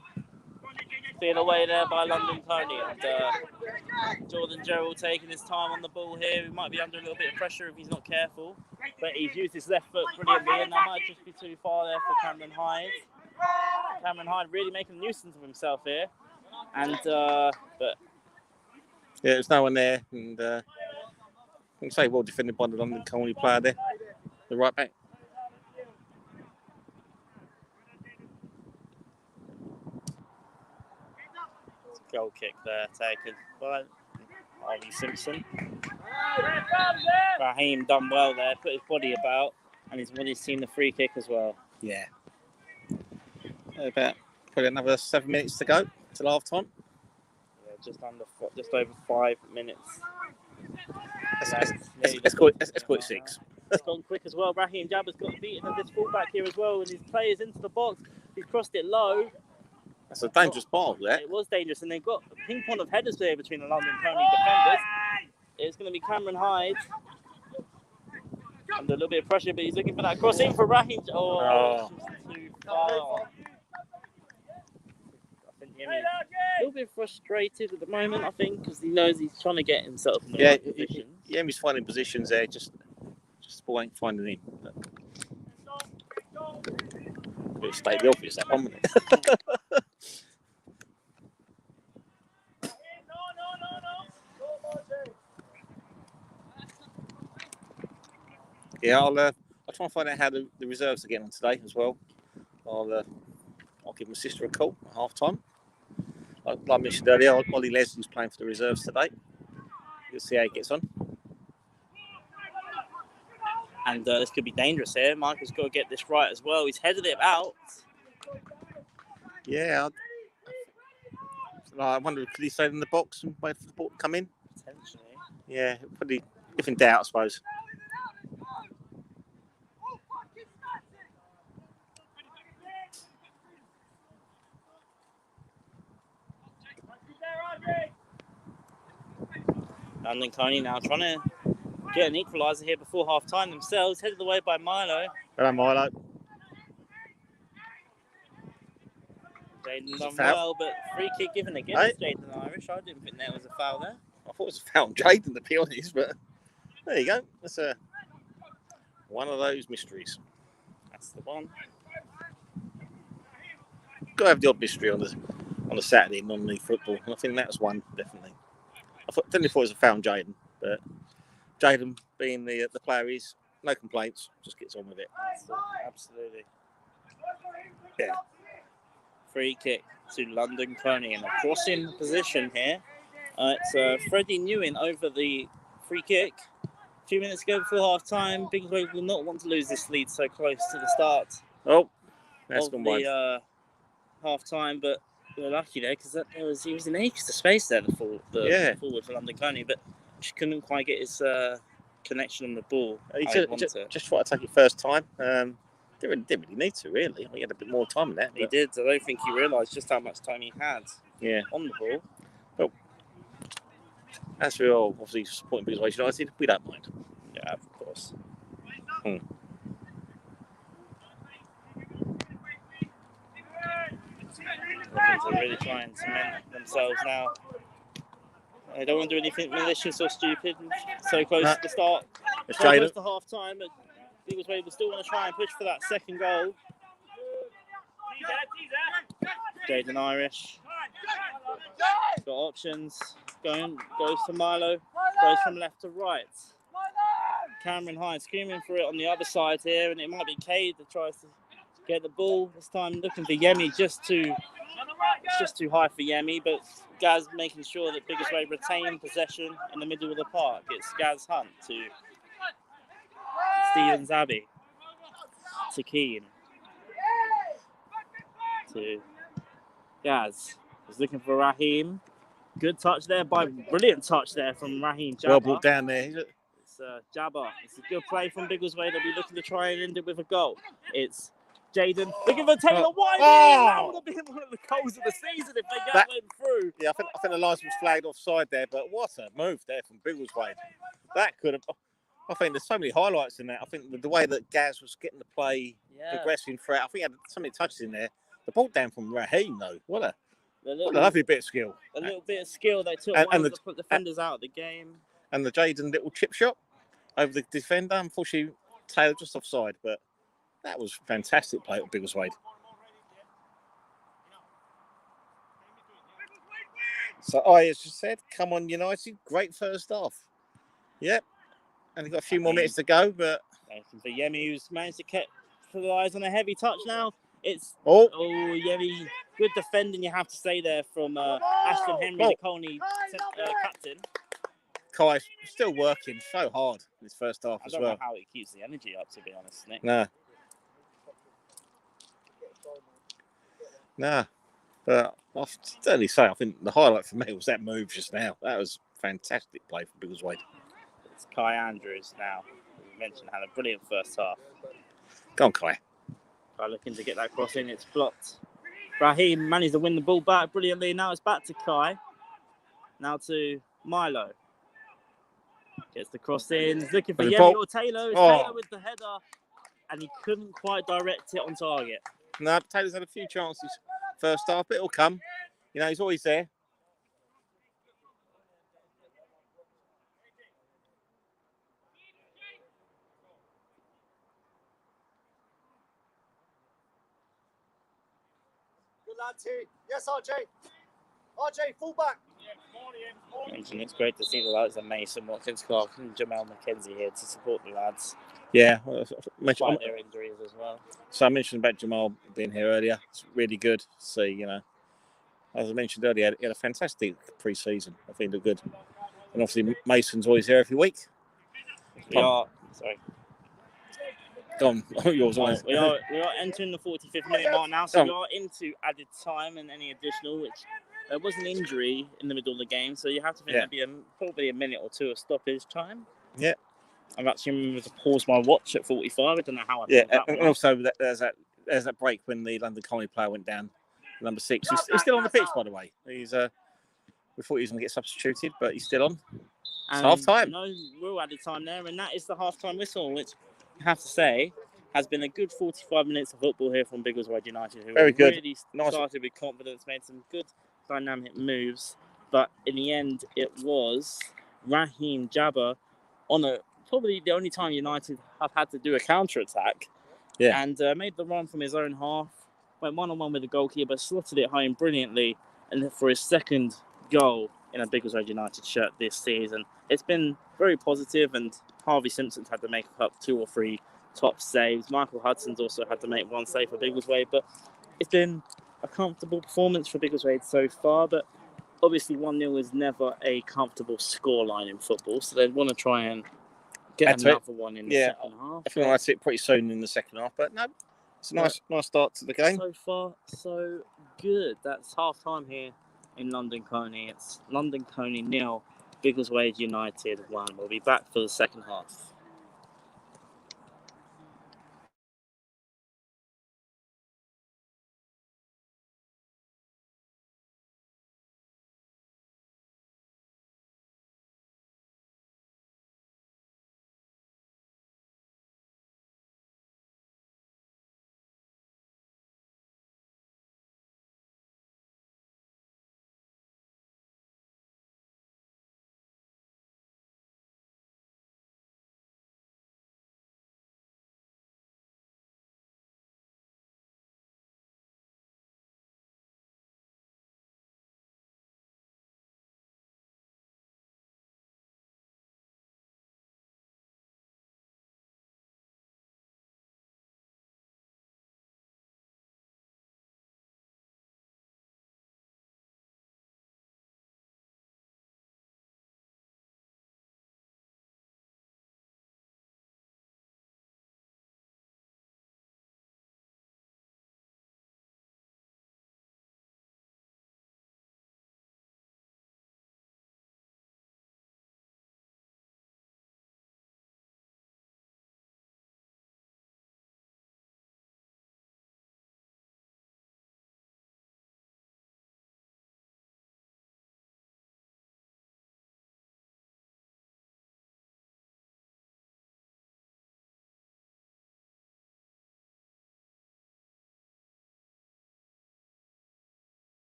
Being away there by London Colney. And Jordan Gerald taking his time on the ball here. He might be under a little bit of pressure if he's not careful. But he's used his left foot brilliantly, and that might just be too far there for Cameron Hyde. Cameron Hyde really making a nuisance of himself here. And but yeah, there's no one there, and I can say well defended by the London Colney player there, the right back. goal kick there taken by Harvey Simpson. Raheem done well there, put his body about, and he's seen the free kick as well. Yeah. About probably another 7 minutes to go till half time. Yeah, just over 5 minutes. Let's call it 6. It's gone quick as well. Raheem Jabber's got beaten of this fullback here as well, and his players into the box. He's crossed it low. That's a dangerous ball, there. It was dangerous, and they've got a ping pong of headers there between the London Colney defenders. It's going to be Cameron Hyde. Under a little bit of pressure, but he's looking for that cross in for Raheem. Oh. Too far. I think Yemi's a little bit frustrated at the moment, I think, because he knows he's trying to get himself in the right position. Yemi's finding positions there, just ain't finding him. It'll state the obvious, that one, wouldn't it? Yeah, I'll try and find out how the reserves are getting on today as well. I'll give my sister a call at half time. Like I mentioned earlier, Ollie Leslie's playing for the reserves today. You'll see how he gets on. And this could be dangerous here. Michael's got to get this right as well. He's headed it out. Yeah. I wonder, could he stay in the box and wait for the ball to come in? Potentially. Yeah, probably if in doubt, I suppose. London Colney now trying to get an equaliser here before half time themselves. Headed away by Milo. Hello, Milo. Jaden done well, but free kick given against Jaden Irish. I didn't think there was a foul there. I thought it was a foul on Jaden, to be honest, but there you go. That's one of those mysteries. That's the one. Got to have the odd mystery on the Saturday non-league football. And I think that's one, definitely. I definitely thought it was a foul on Jaden, but Jaden, being the player he's, no complaints, just gets on with it. Absolutely. Yeah. Free kick to London Colney in a crossing position here. It's Freddie Newin over the free kick. A few minutes ago before half time, Biggleswade will not want to lose this lead so close to the start That's of gone wide. the half time, but we were lucky there because he was in acres of space there, the forward for London Colney, but just couldn't quite get his connection on the ball. He just tried to take it first time. Didn't really need to, really. He had a bit more time than that. He did. I don't think he realised just how much time he had on the ball. Well, as we are obviously supporting Biggleswade United, we don't mind. Yeah, of course. They're really trying to cement themselves now. They don't want to do anything malicious or stupid. So close to the start. It's So close to half time, but Biggleswade will still want to try and push for that second goal. Jaden Irish. Got options. Goes to Milo. Goes from left to right. Cameron Hines screaming for it on the other side here, and it might be Cade that tries to get the ball. This time looking for Yemi, it's just too high for Yemi, but Gaz making sure that Biggleswade retain possession in the middle of the park. It's Gaz Hunt to Stevens Abbey, to Keane, to Gaz. He's looking for Raheem. Good touch there brilliant touch there from Raheem Jabba. Well brought down there. It's Jabba. It's a good play from Biggleswade. They'll be looking to try and end it with a goal. It's Jaden looking for Taylor White. That would have been one of the goals of the season if they went through. Yeah, I think the linesman was flagged offside there, but what a move there from Biggleswade. That could have. I think there's so many highlights in that. I think the way that Gaz was getting the play, progressing throughout. I think he had so many touches in there. The ball down from Raheem though. What a lovely bit of skill. A little bit of skill. They took one of the defenders out of the game. And the Jaden little chip shot over the defender. Unfortunately, Taylor just offside, but that was fantastic play at Biggleswade. So I, as you said, come on United, great first half. Yep. And they've got a few more minutes to go, but for Yemi, who's managed to capitalize on a heavy touch now. It's Yemi, good defending, you have to say there from Ashton Henry, the Colney captain. Kai's still working so hard in his first half as well. I don't know how he keeps the energy up, to be honest, Nick. Nah. But I'll certainly say, I think the highlight for me was that move just now. That was fantastic play for Biggleswade. It's Kai Andrews now. We mentioned had a brilliant first half. Go on, Kai. Kai looking to get that cross in. It's blocked. Raheem managed to win the ball back brilliantly. Now it's back to Kai. Now to Milo. Gets the cross in. He's looking for Yemi or Taylor. It's Taylor with the header. And he couldn't quite direct it on target. No, Taylor's had a few chances first half, but it'll come. He's always there. Good lad, T. Yes, RJ. RJ, fullback. And it's great to see the likes of Mason Watkins Clark and Jamel McKenzie here to support the lads. Yeah, despite their injuries as well. So I mentioned about Jamal being here earlier. It's really good to see, As I mentioned earlier, he had a fantastic pre-season. I think they're good. And obviously Mason's always here every week. We are entering the 45th minute mark now, so we are into added time and any additional, which there was an injury in the middle of the game, so you have to think there'd be probably a minute or two of stoppage time. Yeah. I've actually remembered to pause my watch at 45. I don't know how I did that. And also there's that break when the London Colney player went down, number 6. He's still on the pitch, by the way. He's we thought he was going to get substituted, but he's still on. It's half time. No real added time there, and that is the half time whistle, which I have to say has been a good 45 minutes of football here from Biggleswade United, who really started with confidence, made some good dynamic moves, but in the end it was Raheem Jabba on probably the only time United have had to do a counter-attack, Yeah. and made the run from his own half. Went one-on-one with the goalkeeper, slotted it home brilliantly, and for his second goal in a Biggleswade United shirt this season. It's been very positive, and Harvey Simpson's had to make up 2 or 3 top saves. Michael Hudson's also had to make 1 save for Biggleswade, but it's been a comfortable performance for Biggleswade so far. But obviously 1-0 is never a comfortable scoreline in football, so they want to try and get another one in the second half. I think I'll see it pretty soon in the second half, but no, it's a nice start to the game. So far, so good. That's half time here in London Colney. It's London Colney 0, Biggleswade United 1. We'll be back for the second half.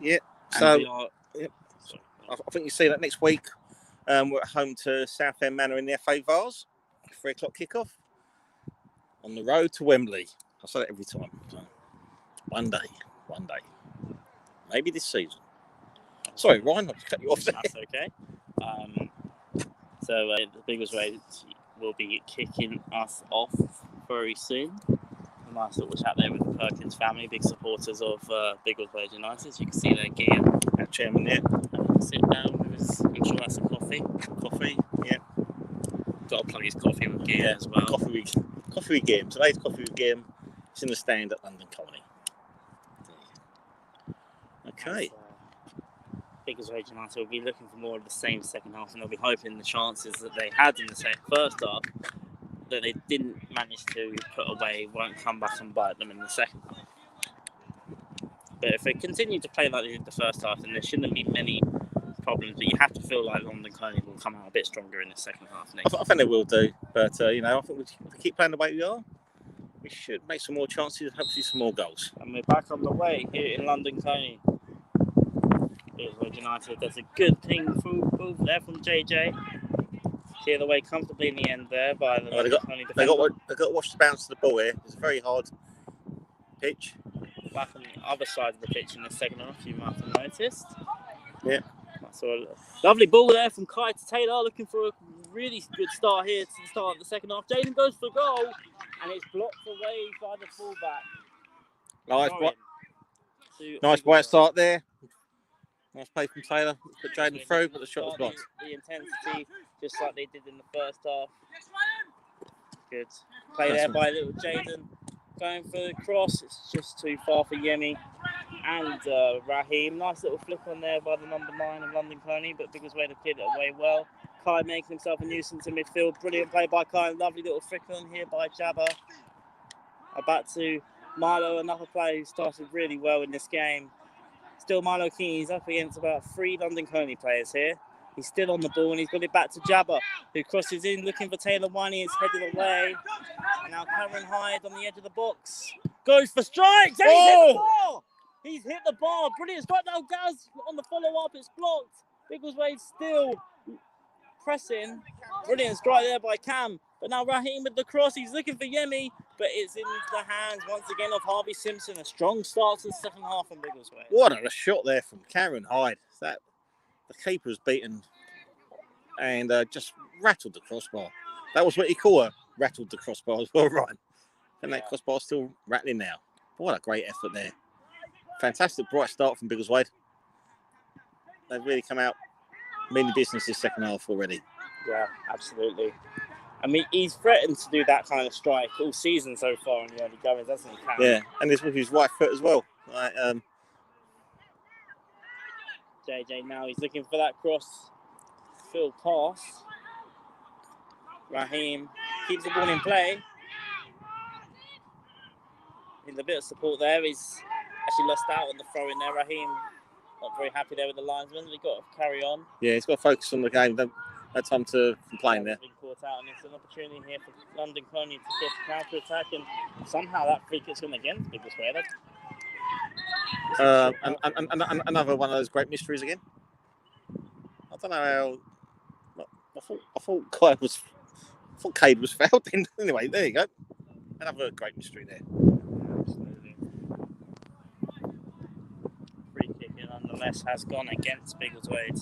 Yeah. And So we are, yep. sorry. I think you see that next week. We're at home to Southend Manor in the FA Vase. 3 o'clock kickoff. On the road to Wembley. I say that every time. So, one day. Maybe this season. Sorry, Ryan, I'll cut you off there. That's okay. So the Biggleswade will be kicking us off very soon. A nice little chat there with the Perkins family, big supporters of Biggleswade United. You can see their gear. Our chairman there. Sit down with his, I'm sure that's a coffee. Coffee, yeah. Got to plug his coffee with gear as well. Coffee with game. Today's coffee with game. It's in the stand at London Colney. Okay. Biggleswade United will be looking for more of the same second half, and they'll be hoping the chances that they had in the first half that they didn't manage to put away won't come back and bite them in the second half. But if they continue to play like they did the first half, then there shouldn't be many problems. But you have to feel like London Colney will come out a bit stronger in the second half next. I think they will do, but I think we keep playing the way we are. We should make some more chances and hopefully some more goals. And we're back on the way here in London Colney. Biggleswade United. There's a good thing move there from JJ. Cleared away comfortably in the end there by the London Colney defender. They got to watch the bounce of the ball here. It's a very hard pitch. Back on the other side of the pitch in the second half, you might have noticed. Yeah. That's a lovely ball there from Kai to Taylor, looking for a really good start here to the start of the second half. Jaden goes for goal, and it's blocked away by the fullback. Nice bright start there. Nice play from Taylor. Put Jaden through, but the shot was blocked. The intensity, just like they did in the first half. Good play there by little Jaden. Going for the cross, it's just too far for Yemi and Raheem. Nice little flick on there by the number 9 of London Colney, but Biggleswade have cleared it away well. Kai making himself a nuisance in midfield. Brilliant play by Kai. Lovely little flick on here by Jabba. Back to Milo, another player who started really well in this game. Still Milo King, he's up against about 3 London Colney players here. He's still on the ball and he's got it back to Jabba, who crosses in looking for Taylor Winey. It's headed away. And now Cameron Hyde on the edge of the box. Goes for strikes! And he's hit the bar! He's hit the bar. Brilliant strike now, Gaz on the follow-up. It's blocked. Biggleswade still pressing. Brilliant strike there by Cam. But now Raheem with the cross. He's looking for Yemi, but it's in the hands once again of Harvey Simpson. A strong start to the second half from Biggleswade. What a shot there from Cameron Hyde. The keeper was beaten and just rattled the crossbar. That was what you call her, rattled the crossbar as well, Ryan. And that crossbar's still rattling now. But what a great effort there. Fantastic bright start from Biggleswade. They've really come out meaning business this second half already. Yeah, absolutely. I mean, he's threatened to do that kind of strike all season so far in the early goings, hasn't he, Cam? Yeah, and it's with his right foot as well. JJ now, he's looking for that cross field pass. Raheem keeps the ball in play. Needs a bit of support there. He's actually lost out on the throw in there. Raheem not very happy there with the linesman. We've got to carry on. Yeah, he's got to focus on the game. No time to complain there. Been caught out, and it's an opportunity here for London Colney to get a counter-attack, and somehow that free kick's going against Biggleswade. Another one of those great mysteries again. I don't know how. I thought Cade was fouled. Anyway, there you go. Another great mystery there. Absolutely. Free kick, nonetheless, has gone against Biggleswade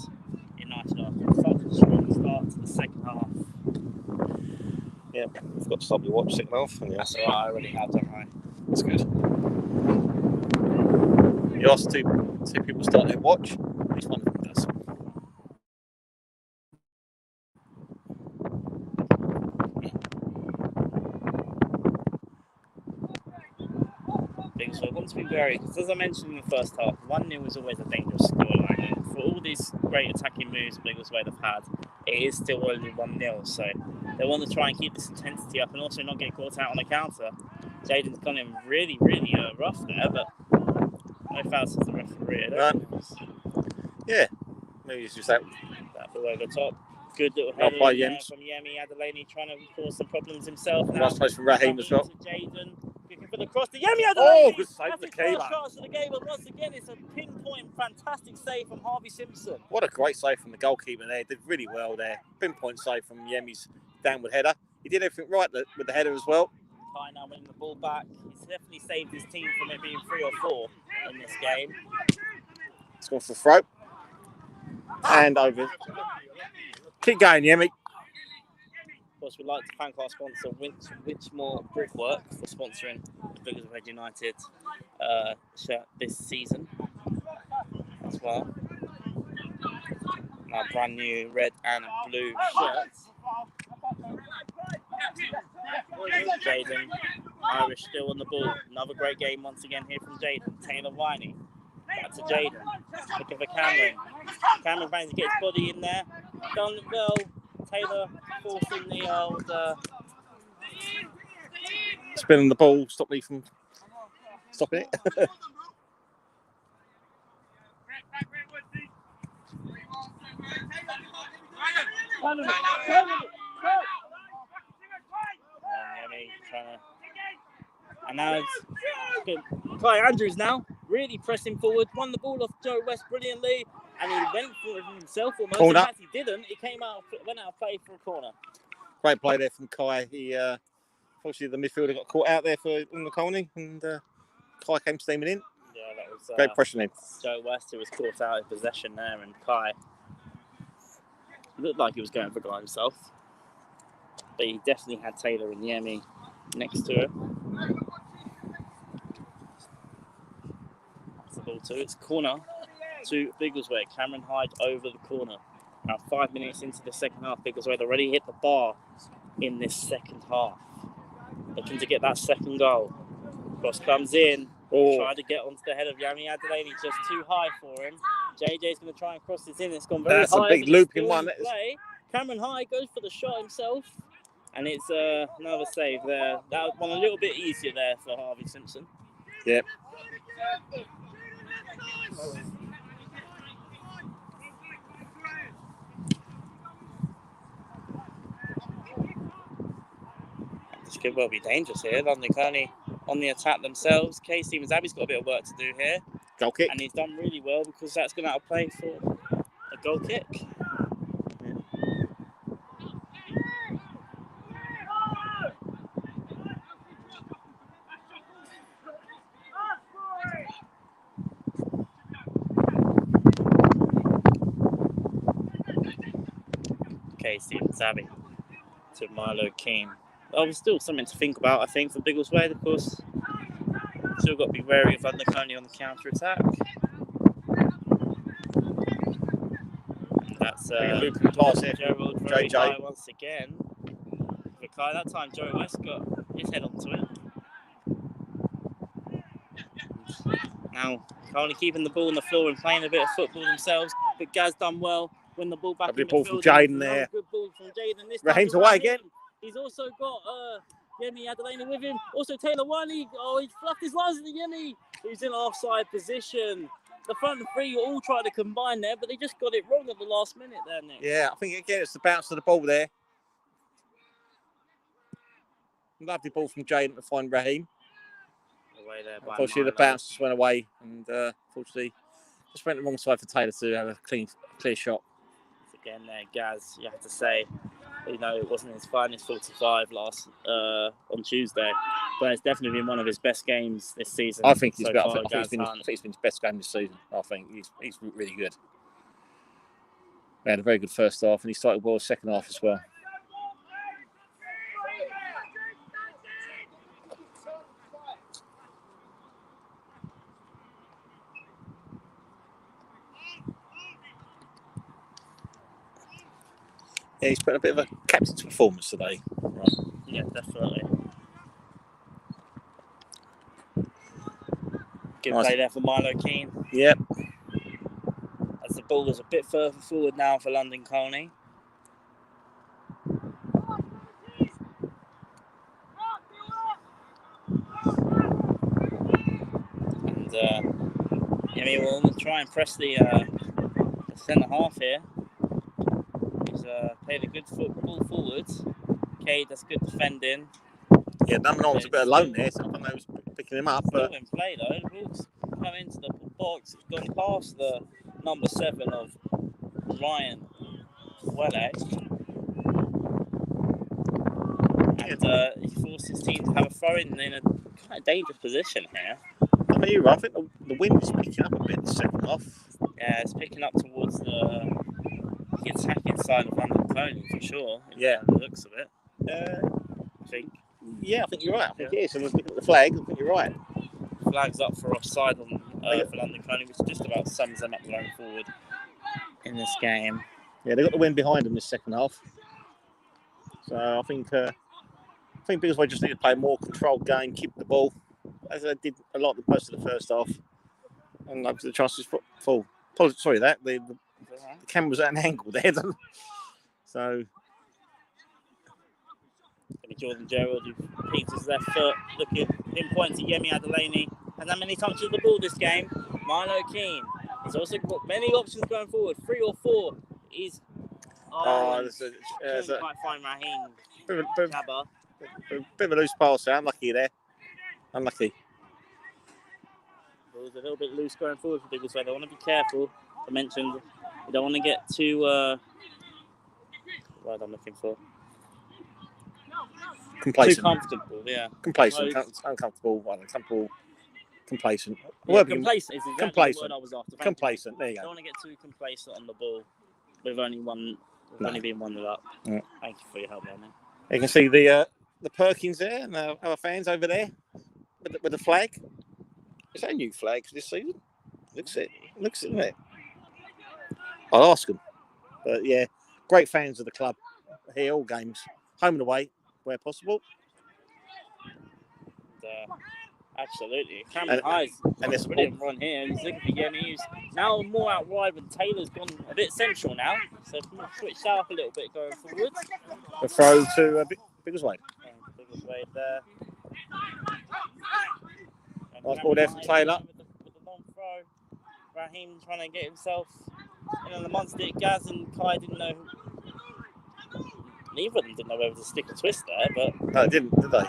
United after such a strong start to the second half. Yeah, I've got to stop your watch second half. Yeah. That's all right. I already have, don't I? That's good. You asked two people start their watch. At least one of them does. So I want to be wary because, as I mentioned in the first half, 1-0 is always a dangerous scoreline. And for all these great attacking moves Biggleswade have had, it is still only 1-0. So they want to try and keep this intensity up and also not get caught out on a counter. Jaden's gone in really, really rough there, but no fouls as the referee. Yeah, maybe it's just that below the top. Good little header from Yemi Adelaney trying to cause some problems himself. Now nice place from Raheem as well. Jaden. Looking for the cross to Yemi Adelaide. Oh, good save That's from his the first keeper. shot of the game, and once again, it's a pinpoint, fantastic save from Harvey Simpson. What a great save from the goalkeeper there. Did really well there. Pinpoint save from Yemi's downward header. He did everything right with the header as well. Kai now winning the ball back. He's definitely saved his team from it being 3 or 4 in this game. It's gone for a throw. And over. Keep going, Yemi. Of course, we'd like to thank our sponsor, Winchmore Brickwork, for sponsoring the Biggleswade United shirt this season as well. Our brand new red and blue shirts. Jaden Irish still on the ball. Another great game once again here from Jaden. Taylor Winey. Back to Jaden. Looking for Cameron. Cameron managed to get his body in there. Done well. Taylor forcing the old... Spinning the ball. Stop me from stopping it. And now it's good. Kai Andrews now really pressing forward, won the ball off Joe West brilliantly, and he went for it himself almost. Corner. In fact, he didn't. He went out of play for a corner. Great play there from Kai. He unfortunately the midfielder got caught out there for London Colney, and Kai came steaming in. Yeah, that was Great pressure in. Joe West who was caught out of possession there, and Kai looked like he was going for a goal himself, but he definitely had Taylor and Yemi next to him. That's the ball too. It's corner to Biggleswade. Cameron Hyde over the corner. Now 5 minutes into the second half, Biggleswade already hit the bar in this second half. Looking to get that second goal. Cross comes in. Tried to get onto the head of Yami Adelaide. Just too high for him. JJ's going to try and cross this in. It's gone very high. That's a big looping one. Cameron Hyde goes for the shot himself. And it's another save there. That one a little bit easier there for Harvey Simpson. Yep. This could well be dangerous here. London Colney on the attack themselves. Kay Stevens Abbey's got a bit of work to do here. Goal kick. And he's done really well because that's going to outplay for a goal kick. Stevens Abbey to Milo Keane. Well, there's still something to think about, I think, for Biggleswade, of course. Still got to be wary of London Colney on the counter attack. That's looping pass here. Gerald very high once again. For Kai, that time Joe West got his head onto it. Now Colney keeping the ball on the floor and playing a bit of football themselves, but Gaz done well. Win the ball back. Lovely ball from Jaden there. Good ball from Jaden. Raheem's away again. He's also got Yemi Adelaide with him. Also Taylor Wiley. Oh, he fluffed his lines into Yemi, who's in offside position. The front three all tried to combine there, but they just got it wrong at the last minute there, Nick. Yeah, I think again it's the bounce of the ball there. Lovely ball from Jaden to find Raheem. Away there by unfortunately, the bounce just went away, and unfortunately, just went the wrong side for Taylor to have a clear shot. Again there, Gaz, you have to say, you know, it wasn't his finest 45 last on Tuesday, but it's definitely been one of his best games this season. I think he's so better. far, I think it's been his best game this season. I think he's really good. He had a very good first half, and he started well second half as well. Yeah, he's put a bit of a captain's performance today. Right. Yeah, definitely. Good play there for Milo Keane. Yep. As the ball is a bit further forward now for London Colney. And Yemi will try and press the centre half here. He's played a good football forward. Kay does good defending. Yeah, number 9 was a bit alone there, so I don't know who's picking him up. Still But in play though. The ball's come into the box. It's gone past the number 7 of Ryan Madden. And he forced his team to have a throw-in in a kind of dangerous position here. I mean, you're right. I think the wind is picking up a bit the second half. Yeah, it's picking up towards the attacking side of London Colney for sure. Yeah. By the looks of it. I think. Yeah, I think you're right. I think it is. And looking at the flag, I think you're right. Flags up for offside on for London Colney, which just about sums them up going forward in this game. Yeah, they got the wind behind them this second half. So I think Biggleswade just need to play a more controlled game, keep the ball, as they did a lot of the most of the first half. And up to the chances full. Sorry, the camera was at an angle there. So Jordan Gerald, who peeks his left foot, looking pinpoint to Yemi Adelaney. Hasn't had many touches of the ball this game. Milo Keane. He's also got many options going forward. 3 or 4. He's couldn't quite find Raheem. Bit of a loose pass there. Unlucky there. Unlucky. Ball's a little bit loose going forward for Biggleswade. They want to be careful. I mentioned you don't want to get too what I'm looking for. Complacent. Too comfortable, yeah. Complacent, uncomfortable, uncomfortable, complacent. Yeah, complacent is exactly the word I was after. Complacent, there you go. Don't want to get too complacent on the ball. We've only been 1-0 up. Yeah. Thank you for your help there, man. You can see the Perkins there and our fans over there with the flag. Is that a new flag for this season? Looks it, isn't it? I'll ask them. But yeah, great fans of the club here, all games, home and away, where possible. Absolutely. Cameron Hyde, and there's a brilliant run here. And he's looking for Yemi, who's now more out wide, but Taylor's gone a bit central now. So switched out a little bit going forward. A throw to Biggleswade. Biggleswade there. Nice ball there from Taylor. With the long throw. Raheem trying to get himself in on the monster. Gaz and Kai didn't know. Neither of them didn't know whether to stick or twist there, but. No, they didn't, did they?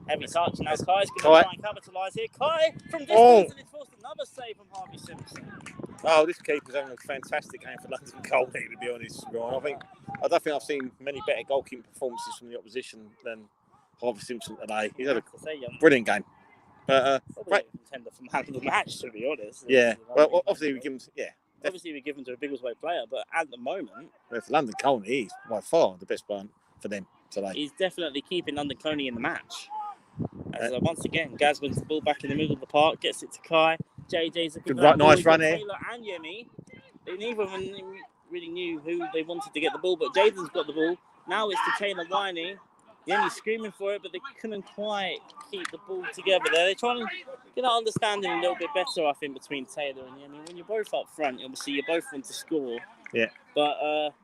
Heavy touch. Now Kai's going to try and capitalise here. Kai from distance and it's forced another save from Harvey Simpson. Oh, this keeper's having a fantastic game for London Colney, to be honest, Ryan. I don't think I've seen many better goalkeeping performances from the opposition than Harvey Simpson today. He's had a brilliant game. But right. Contender for man of the match, to be honest. Yeah. Well, obviously we give him. Yeah. Obviously we give him to a Biggleswade player, but at the moment, for London Colney, he's by far the best player for them today. He's definitely keeping London Colney in the match. As once again, Gaz wins the ball back in the middle of the park, gets it to Kai. JJ's a good nice run here. Taylor and Yemi. Neither of them really knew who they wanted to get the ball, but Jaden's got the ball. Now it's to Taylor whining. Yemi screaming for it, but they couldn't quite keep the ball together there. They're trying to get that understanding a little bit better, I think, between Taylor and Yemi. When you're both up front, obviously you both want to score. Yeah. But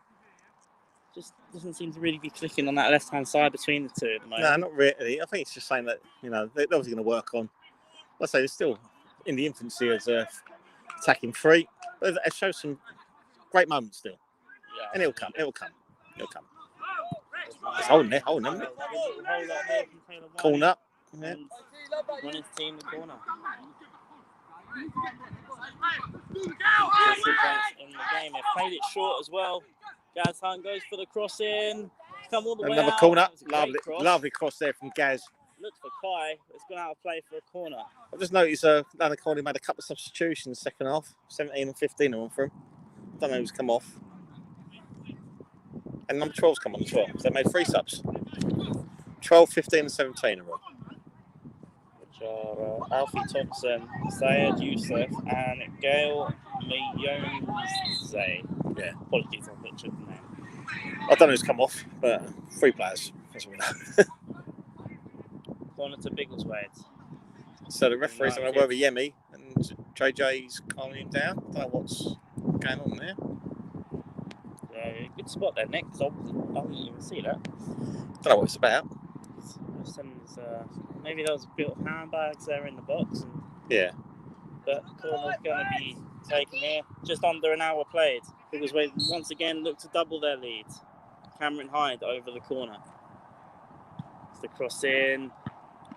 just doesn't seem to really be clicking on that left-hand side between the two at the moment. No, not really. I think it's just saying that, they're obviously going to work on. Let's say they're still in the infancy as attacking free. But it shows some great moments still. Yeah. And it'll come. It's holding there. Corner. Yeah. Run his team the corner. In the game, they've played it short as well. Gaz Hunt goes for the cross in. Come all the way another out. Corner. Lovely cross there from Gaz. Looked for Kai. It's gone out of play for a corner. I've just noticed London Colney made a couple of substitutions second half. 17 and 15 on for him. Don't know who's come off. And number 12's come on as well. So they made 3 subs. 12, 15 and 17 are on. Which are Alfie Thompson, Sayed Youssef and Gail Leonze. Yeah. Apologies, I butchered the name. I don't know who's come off, but 3 players. That's what we know. Corner to Biggleswade. So the referee's going to work with Yemi and JJ's calming him down. I don't know what's going on there. Good spot there, Nick, because I didn't even see that. Don't know what it's about. Maybe there was a bit of handbags there in the box. Yeah. But corner's going to be taken here. Just under an hour played. Biggleswade once again look to double their lead. Cameron Hyde over the corner. the cross in.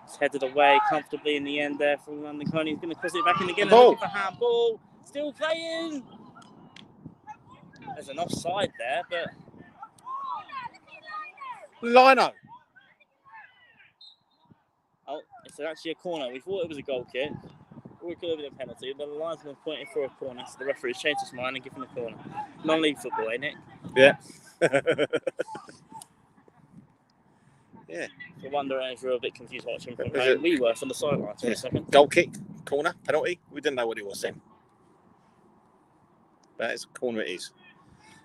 It's headed away comfortably in the end there from London Colney. He's going to cross it back in again. Ball. Looking for handball. Still playing. There's an offside there, but Lino. oh, it's actually a corner. We thought it was a goal kick. Or it could have been a penalty. But the linesman pointed for a corner, so the referee's changed his mind and given the corner. Non-league football, ain't it? Yeah. Yeah. I wonder if you're a bit confused watching from Is home. it- We were from the sidelines for Yeah. a second. Goal kick, corner, penalty. We didn't know what it was then. But it's a corner it is.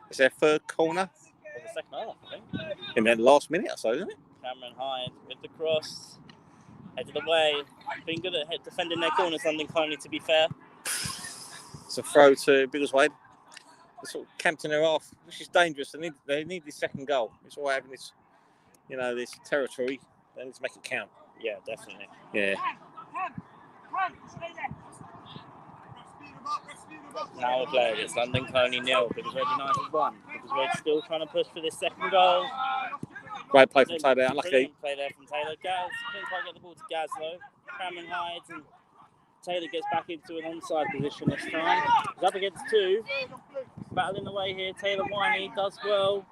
It's their third corner For the second half, I think. in the last minute or so, isn't it? Cameron Hyde with the cross. Headed away. Been good at defending their corners, London Colney, to be fair. It's a throw to Biggleswade. They're sort of camped in their half, which is dangerous. They need this second goal. It's all having this, this territory. They need to make it count. Yeah, definitely. Yeah. Now we're playing. It's London Colney 0. Biggleswade United 1. Biggleswade still trying to push for this second goal. Great play from Taylor. Unlucky. Brilliant play there from Taylor. Gaz couldn't quite get the ball to Gaz though. Cameron hides and Taylor gets back into an onside position this time. He's up against two. Battling away here. Taylor Winey does well.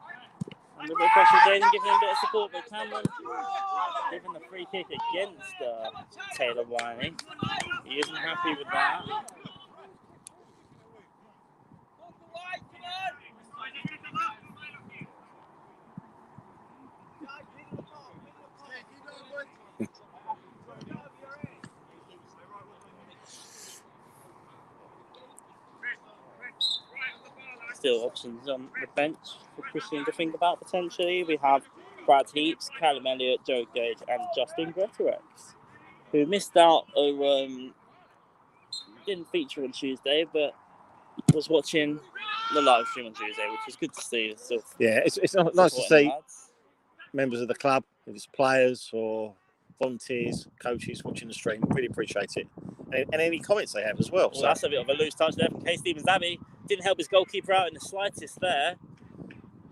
And a bit of pressure, Jaden giving him a bit of support, but Cameron giving the free kick against Taylor Winey. He isn't happy with that. Still options on the bench for Christian to think about potentially. We have Brad Heaps, Callum Elliott, Joe Gage, and Justin Greterex, who missed out or didn't feature on Tuesday, but was watching the live stream on Tuesday, which was good to see. So Yeah, it's nice to see members of the club, if it's players or volunteers, coaches watching the stream. Really appreciate it. And any comments they have as well. Well, that's a bit of a loose touch there from K. Stevens Abbey. Didn't help his goalkeeper out in the slightest there.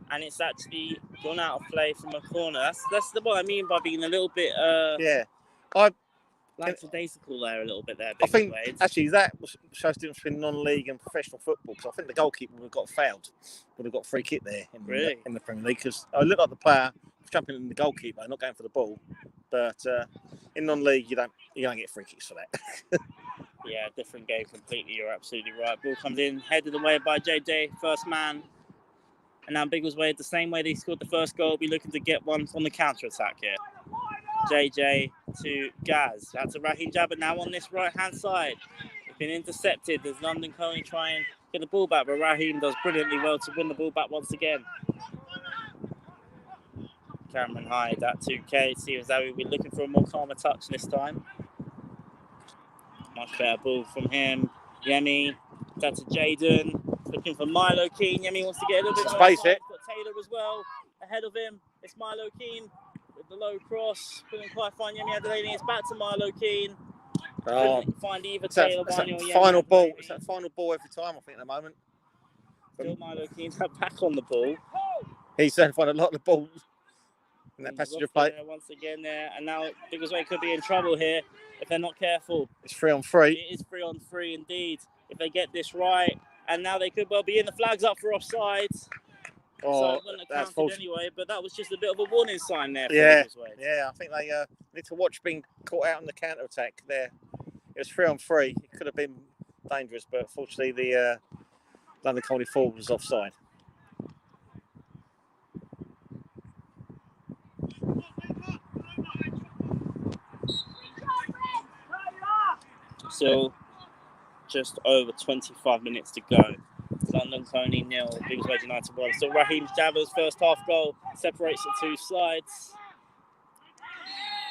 And it's actually gone out of play from a corner. That's what I mean by being a little bit lackadaisical there a little bit there. I think Biggleswade. actually that shows the difference between non-league and professional football, because I think the goalkeeper would have got fouled, would have got a free kick there in the Premier League, because I look like the player jumping in the goalkeeper, not going for the ball. But in non-league, you don't get free kicks for that. Yeah, different game completely. You're absolutely right. Ball comes in, headed away by JJ, first man. And now Biggleswade, the same way they scored the first goal, be looking to get one on the counter-attack here. JJ to Gaz. That's a Raheem Jabber now on this right-hand side. It's been intercepted. There's London Colney try and get the ball back, but Raheem does brilliantly well to win the ball back once again. Cameron Hyde, that 2K. Stevens Abbey will be looking for a more calmer touch this time. Much better ball from him. Yemi, that's to Jaden. Looking for Milo Keane. Yemi wants to get a little bit more space it. Got Taylor as well. Ahead of him, it's Milo Keane with the low cross. Couldn't quite find Yemi Adelaide. It's back to Milo Keane. Couldn't find either Taylor Winey or Yemi final ball. Adelaide. It's that final ball every time, I think, at the moment. Still Milo Keane back on the ball. He's trying to find a lot of the balls in that passenger plate. Once again there, and now Biggleswade could be in trouble here if they're not careful. It's 3-on-3. It is 3-on-3 indeed. If they get this right, and now they could well be in. The flag's up for offside. So it wouldn't have counted anyway, but that was just a bit of a warning sign there for Biggleswade. Yeah, I think they need to watch being caught out on the counter attack there. It was 3-on-3. It could have been dangerous, but unfortunately the London Colney forward was offside. Still just over 25 minutes to go. London Colney 0, Biggleswade United 1. Still Raheem Jabber's first half goal separates the two sides.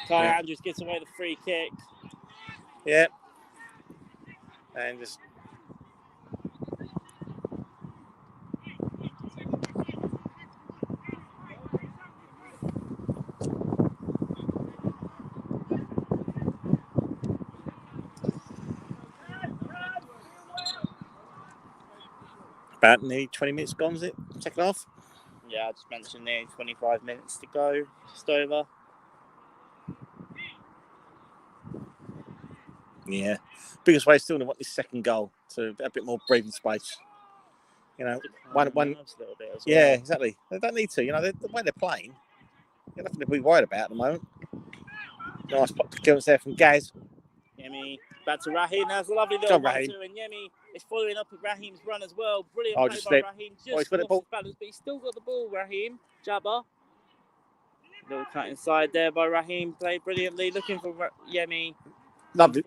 Kai Andrews gets away the free kick. Yeah. And just about nearly 20 minutes gone, is it? Second half? Yeah, I just mentioned there, 25 minutes to go. Just over. Yeah. Biggleswade still want this second goal to a bit more breathing space. You know, one. A little bit as well. Yeah, exactly. They don't need to. You know, the way they're playing, you've nothing to be worried about at the moment. Nice clearance there from Gaz. Yemi back to Raheem. That's a lovely little run to, and Yemi is following up with Raheem's run as well. Brilliant play by Raheem. Just lost his balance, but he's still got the ball. Raheem Jabba. Little cut inside there by Raheem. Played brilliantly. Looking for Yemi. Lovely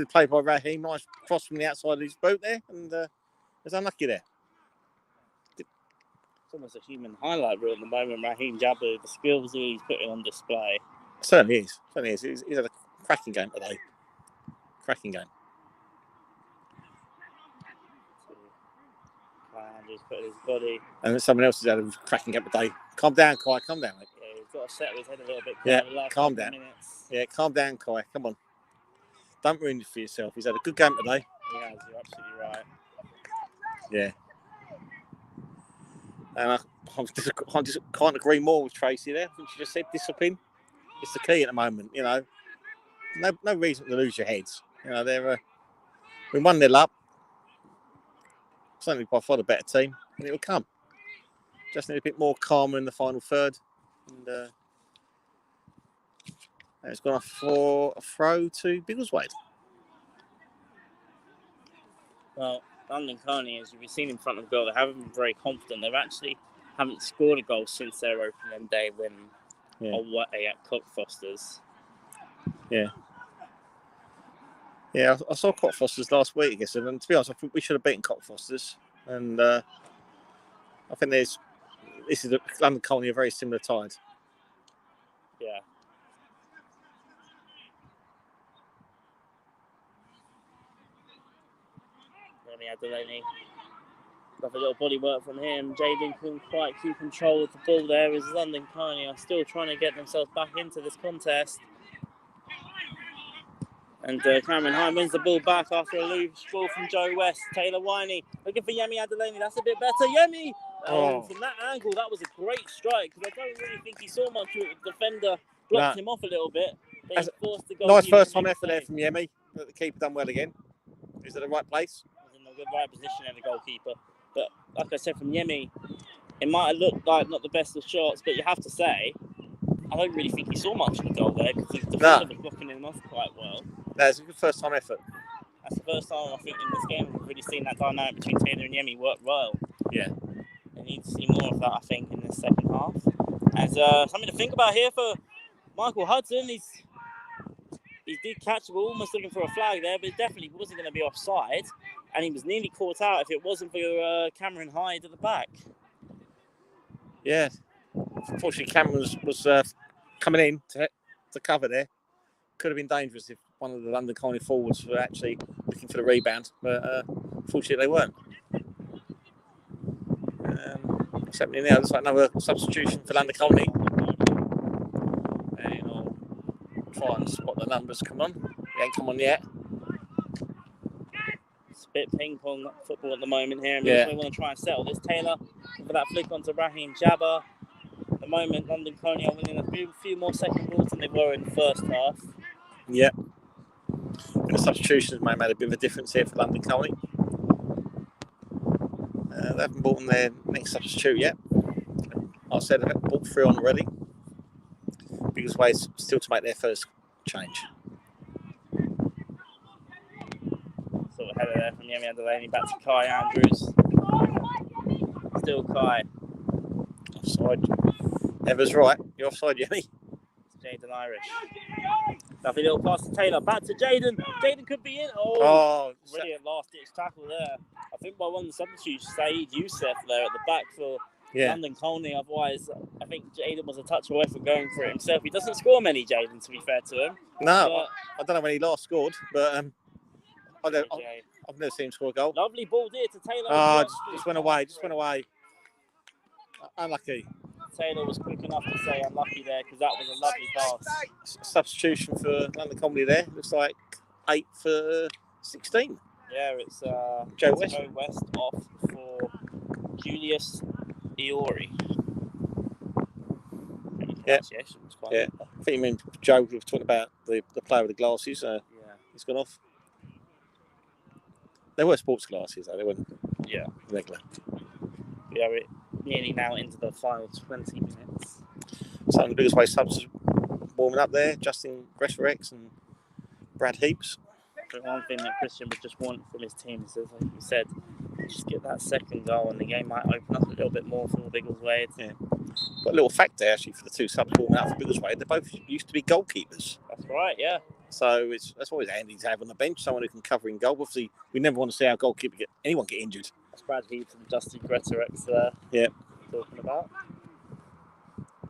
play by Raheem. Nice cross from the outside of his boot there, and was unlucky there. It's almost a human highlight reel at the moment. Raheem Jabba, the skills he's putting on display. Certainly is. He's had a cracking game today. Cracking game. Andrew's put his body. And someone else has had a cracking game today. Calm down, Kai. Calm down, mate. Yeah, he's got to settle his head a little bit. Yeah, calm down. Yeah, calm down, Kai. Come on. Don't ruin it for yourself. He's had a good game today. He has. You're absolutely right. Yeah. And I just can't agree more with Tracy there. I think she just said discipline is the key at the moment. You know, no reason to lose your heads. You know, we're 1-0 up. Certainly by far the better team, and it will come. Just need a bit more calmer in the final third. And it's gone off for a throw to Biggleswade. Well, London Colney, as you've seen in front of goal, they haven't been very confident. They actually haven't scored a goal since their opening day win away at Cockfosters. Yeah. Yeah, I saw Cockfosters last week, I guess, and to be honest, I think we should have beaten Cockfosters. And I think this is London Colney, a very similar tide. Yeah. Delaney. Love a little body work from him. Jaden couldn't quite keep control of the ball there as London Colney are still trying to get themselves back into this contest. And Cameron Hine wins the ball back after a loose ball from Joe West. Taylor Winey looking for Yemi Adelani. That's a bit better. Yemi! From that angle, that was a great strike because I don't really think he saw much of the defender. Blocked him off a little bit. But he forced the goal. Nice first time effort there from Yemi. But the keeper done well again. Is at the right place? Was in the right position at the goalkeeper. But like I said, from Yemi, it might have looked like not the best of shots, but you have to say, I don't really think he saw much of the goal there because the defender was blocking him off quite well. No, it's a good first time effort. That's the first time I think in this game we've really seen that dynamic between Taylor and Yemi work well. Yeah. They need to see more of that, I think, in the second half. As something to think about here for Michael Hudson. He did catch the ball, almost looking for a flag there, but it definitely wasn't going to be offside. And he was nearly caught out if it wasn't for Cameron Hyde at the back. Yeah. Unfortunately, Cameron was coming in to cover there. Could have been dangerous if one of the London Colney forwards were actually looking for the rebound, but unfortunately they weren't. What's happening now? Looks like another substitution for London Colney. And I'll try and spot the numbers. Come on. He ain't come on yet. It's a bit ping pong football at the moment here. We want to try and settle this. Taylor for that flick onto Raheem Jabba. At the moment, London Colney are winning a few more second balls than they were in the first half. Yeah. And the substitutions may have made a bit of a difference here for London Colney. They haven't bought on their next substitute yet. I said they've bought 3 on already. Biggleswade still to make their first change. Sort of header there from Yemi Adelani back to Kai Andrews. Still Kai. Offside. Ever's right. You're offside, Yemi. Jaden Irish. Lovely little pass to Taylor. Back to Jaden. Jaden could be in. Brilliant last-ditch tackle there. I think by one of the substitutes, Saeed Youssef there at the back for London Colney. Otherwise, I think Jaden was a touch away from going for it himself. He doesn't score many, Jaden, to be fair to him. No, I don't know when he last scored, but I've never seen him score a goal. Lovely ball there to Taylor. Just went away. Unlucky. Taylor was quick enough to say unlucky there because that was a lovely pass. Substitution for London Colney there. Looks like 8 for 16. Yeah, it's Joe West off for Julius Iori. Yeah. I think you mean Joe was talking about the player with the glasses. It's gone off. They were sports glasses, though. They weren't regular. Yeah, we're nearly now into the final 20 minutes. Some of the Biggleswade subs warming up there. Justin Gresserex and Brad Heaps. The one thing that Christian would just want from his team is, like you said, just get that second goal and the game might open up a little bit more for the Biggleswade. Yeah. Got a little fact there, actually, for the two subs warming up for Biggleswade. They both used to be goalkeepers. That's right, yeah. So that's always handy to have on the bench, someone who can cover in goal. Obviously, we never want to see our goalkeeper anyone get injured. That's Brad Heaps and Justin Gretterex there. Yeah. Talking about.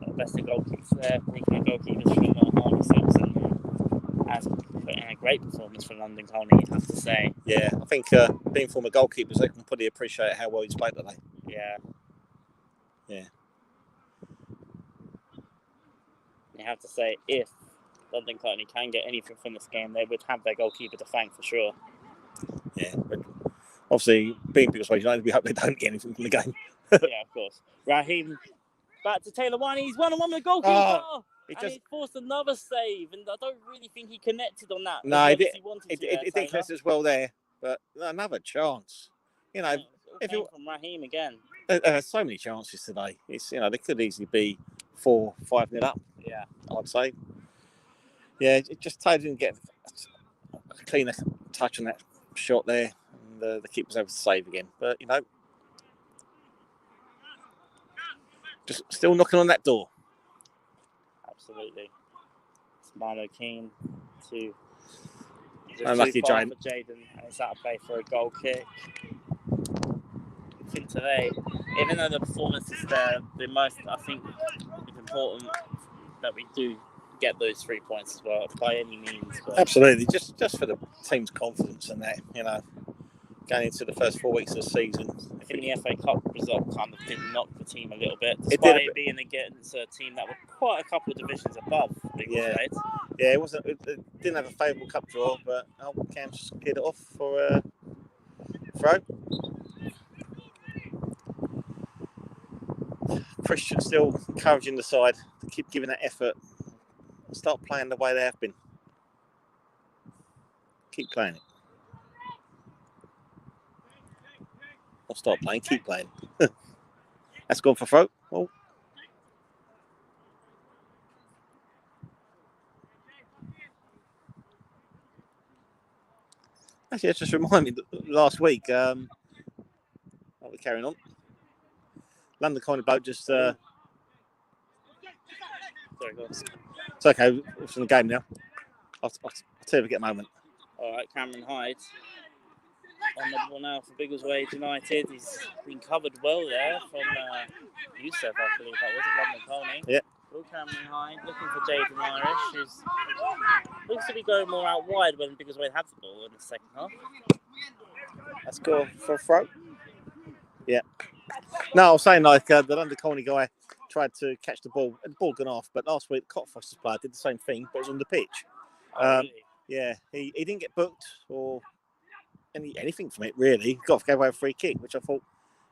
The best of goalkeepers there. Speaking of goalkeepers from Harvey Simpson has put in a great performance from London Colney, you have to say. Yeah, I think being former goalkeepers, they can probably appreciate how well he's played today. Yeah. Yeah. You have to say, if London Colney can get anything from this game, they would have their goalkeeper to thank for sure. Yeah, but obviously, being Biggleswade United, we hope they don't get anything from the game. Yeah, of course. Raheem back to Taylor One. He's 1-on-1 with the goalkeeper. He forced another save, and I don't really think he connected on that. No, it didn't connect as well there, but another chance. You know, if you from Raheem again. So many chances today. It's they could easily be 4-5-0 up. Yeah, I'd say. Yeah, it just Taylor didn't get a cleaner touch on that shot there, and the keeper's able to save again. But just still knocking on that door. Absolutely. It's Milo Keane to unlucky Jaden. Jaden, and it's out of play for a goal kick. I think today, even though the performance is there, the most I think it's important that we do get those 3 points as well by any means. But absolutely, just for the team's confidence and that going into the first 4 weeks of the season. I think the FA Cup result kind of did knock the team a little bit, despite it being against a team that were quite a couple of divisions above Biggleswade. Yeah, it didn't have a favourable cup draw, but Cam just cleared it off for a throw. Christian still encouraging the side to keep giving that effort. Start playing the way they have been. Keep playing it. Or start playing, keep playing. That's gone for throw. Oh. Actually, that just reminded me that last week, what we're carrying on. London Colney bloke just. Sorry, go on. It's okay, it's in the game now. I'll tell you if I get a moment. All right, Cameron Hyde on the ball now for Biggleswade United. He's been covered well there from Youssef, I believe that was, of London Colney. Yeah. Will Cameron Hyde looking for Jaden Irish, who's looks to be going more out wide when Biggleswade have the ball in the second half. Let's go for a throw. Yeah. No, I was saying the London Colney guy tried to catch the ball and the ball gone off, but last week Cottfoster's player did the same thing, but it was on the pitch. Really? Yeah, he didn't get booked or anything from it really. Goff gave away a free kick, which I thought,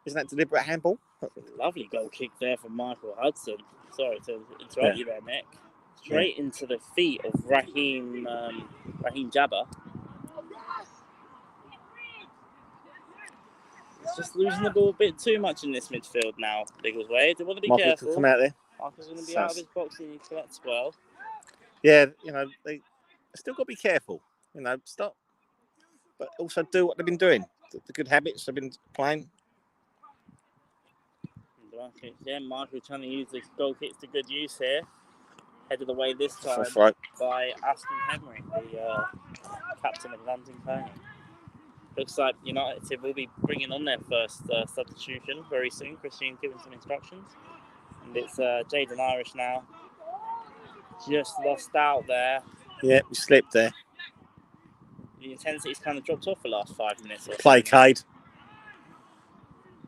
isn't that deliberate handball? Lovely goal kick there from Michael Hudson. Sorry to interrupt you there, Nick. Straight into the feet of Raheem Jabba. It's just losing the ball a bit too much in this midfield now, Biggleswade. They want to be careful. Can come out there. Michael's going to be out of his box and he collects well. Yeah, they still got to be careful. Stop. But also do what they've been doing. The good habits they've been playing. Yeah, Michael trying to use the goal kicks to good use here. Headed away this time by Aston Henry, the captain of London Colney. Looks like United will be bringing on their first substitution very soon. Christian giving some instructions. And it's Jaden Irish now. Just lost out there. Yeah, we slipped there. The intensity's kind of dropped off the last 5 minutes. Play Cade.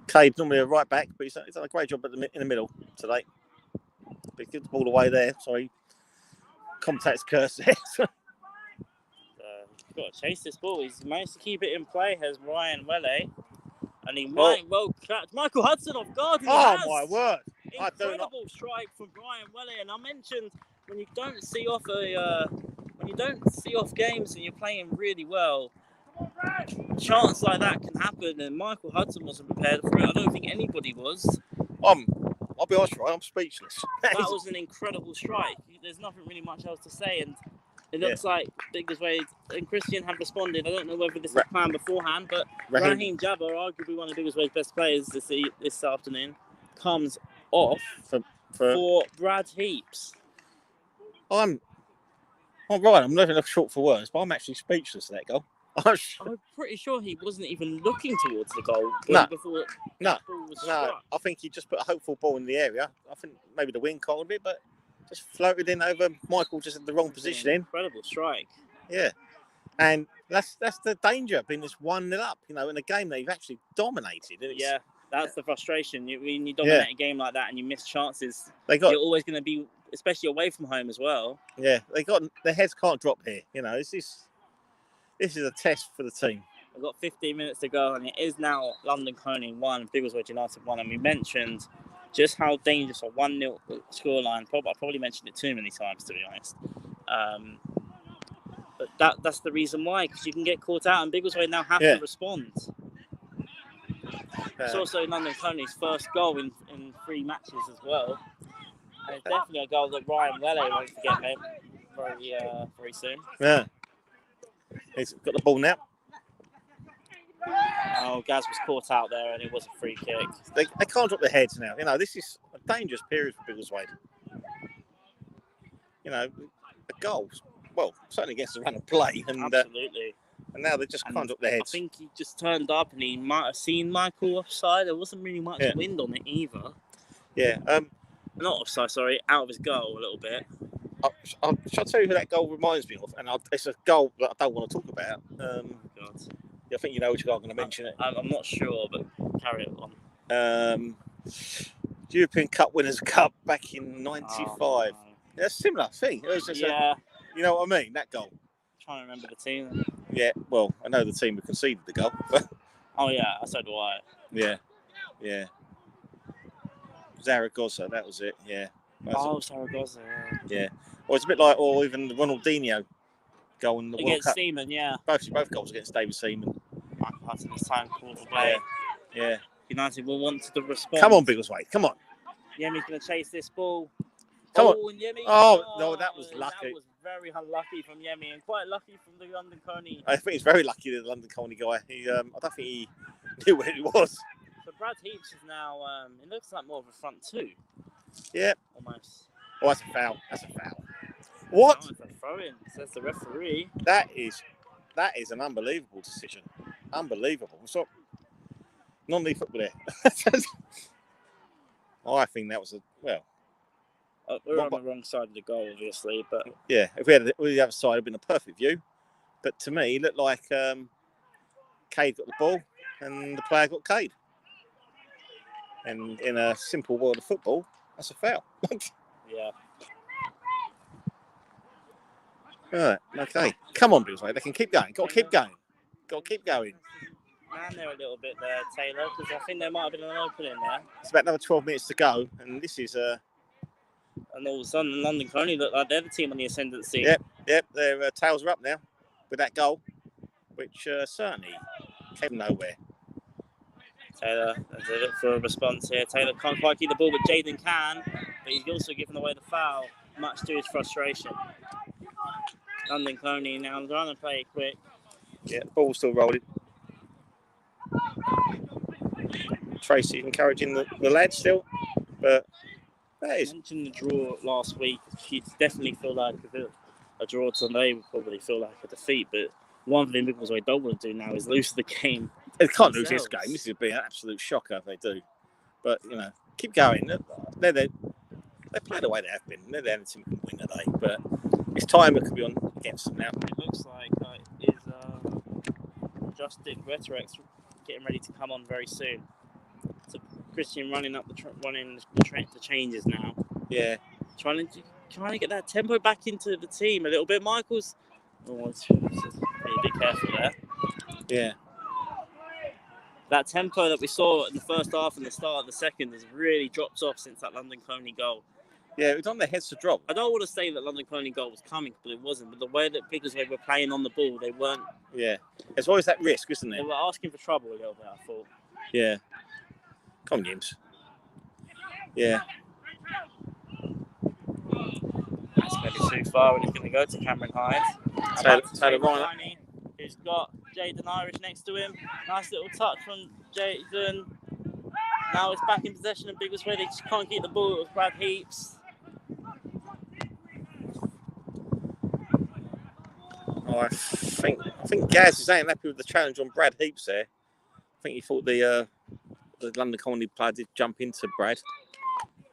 Cade's normally a right back, but he's done a great job in the middle today. But he gives the ball away there. Sorry. Commentator's curse there. Got to chase this ball. He's managed to keep it in play. Has Ryan Welle, and he might well catch Michael Hudson off guard. My word! Incredible strike from Ryan Welle. And I mentioned when you don't see off a you don't see off games and you're playing really well, chance like that can happen. And Michael Hudson wasn't prepared for it. I don't think anybody was. I'll be honest, right? I'm speechless. That was an incredible strike. There's nothing really much else to say, and it looks like Biggleswade and Christian have responded. I don't know whether this was planned beforehand, but Raheem Jabber, arguably one of Biggleswade's best players this afternoon, comes off for Brad Heaps. I'm right. I'm looking short for words, but I'm actually speechless at that goal. I'm pretty sure he wasn't even looking towards the goal before the ball was struck. I think he just put a hopeful ball in the area. I think maybe the wind called it, but just floated in over Michael, just at the wrong position. Incredible strike. Yeah, and that's the danger, being this 1-0 up. In a game that you've actually dominated. Yeah, that's the frustration. When you dominate a game like that and you miss chances, you're always going to be, especially away from home as well. Yeah, their heads can't drop here. This is a test for the team. We've got 15 minutes to go, and it is now London Colney 1, Biggleswade United 1. And we mentioned just how dangerous a 1-0 scoreline. I probably mentioned it too many times, to be honest. But that's the reason why, because you can get caught out, and Biggleswade now have to respond. It's also London Colney's first goal in 3 matches as well. And it's definitely a goal that Ryan Madden won't forget very soon. Yeah. He's got the ball now. Oh, Gaz was caught out there, and it was a free kick. They can't drop their heads now. This is a dangerous period for Biggleswade. A goal, well, certainly against the run of play. And, absolutely. And now they just can't drop their heads. I think he just turned up, and he might have seen Michael offside. There wasn't really much wind on it either. Yeah. Not offside, sorry, out of his goal a little bit. Shall I tell you who that goal reminds me of? And it's a goal that I don't want to talk about. I think you know which goal I'm going to mention it. I'm not sure, but carry it on. European Cup Winners' Cup back in '95. Oh, no. Yeah, similar thing. It was just you know what I mean? That goal. I'm trying to remember the team. Yeah, well, I know the team who conceded the goal. Oh yeah, so do I. Yeah. Zaragoza, that was it. Yeah. Zaragoza. Yeah. Well, it's a bit like, or even the Ronaldinho goal in the World Cup. Against Seaman, yeah. Both goals against David Seaman. Michael Hudson this time called the play. Yeah. United will want to respond. Come on, Biggleswade. Come on. Yemi's going to chase this ball. Come on. And Yemi. Oh, no, that was lucky. That was very unlucky from Yemi, and quite lucky from the London Colney. I think he's very lucky, the London Colney guy. I don't think he knew where he was. So Brad Heaps is now, it looks like more of a front two. Yeah. Almost. Oh, that's a foul. What? Oh, it's a throw-in, says the referee. That is an unbelievable decision. Unbelievable. So, non-league football there. I think that was we're on the wrong side of the goal, obviously, but yeah, if we had the other side, it'd been a perfect view. But to me, it looked like Cade got the ball and the player got Cade. And in a simple world of football, that's a foul. Yeah. All right, okay. Come on, Biggleswade. They can keep going. Got to keep going. Man there a little bit there, Taylor, because I think there might have been an opening there. It's about another 12 minutes to go, and this is and all of a sudden, London Colney look like they're the team on the ascendancy. Yep. Their tails are up now with that goal, which certainly came from nowhere. Taylor, as they look for a response here. Taylor can't quite keep the ball, but Jaden can. But he's also given away the foul, much to his frustration. London Colney now trying to play it quick. Yeah, the ball's still rolling. Tracy encouraging the lads still, but that is. I mentioned the draw last week. You'd definitely feel like a draw today would probably feel like a defeat, but one thing Biggleswade don't want to do now is lose the game. They can't lose this game. This would be an absolute shocker if they do. But, keep going. They play the way they have been. They're the only team who can win today. But it's time it could be on against them now. It looks like Justin Rhetoric's getting ready to come on very soon. So Christian running up the changes now. Yeah. Trying to get that tempo back into the team a little bit. Michael's really be careful there. Yeah. That tempo that we saw in the first half and the start of the second has really dropped off since that London Colney goal. Yeah, it was on their heads to drop. I don't want to say that London Colney goal was coming, but it wasn't. But the way that Biggleswade were playing on the ball, they weren't. Yeah, there's always that risk, isn't They there? were asking for trouble a little bit, I thought. Yeah. Come on, James. Yeah. That's going to be too far, and it's going to go to Cameron Hyde. Taylor Ryan. Riney, who's got Jaden Irish next to him. Nice little touch from Jaden. Now it's back in possession of Biggleswade. They just can't keep the ball. It was Brad Heaps. Oh, I think Gaz is ain't happy with the challenge on Brad Heaps there. I think he thought the London Colney player did jump into Brad.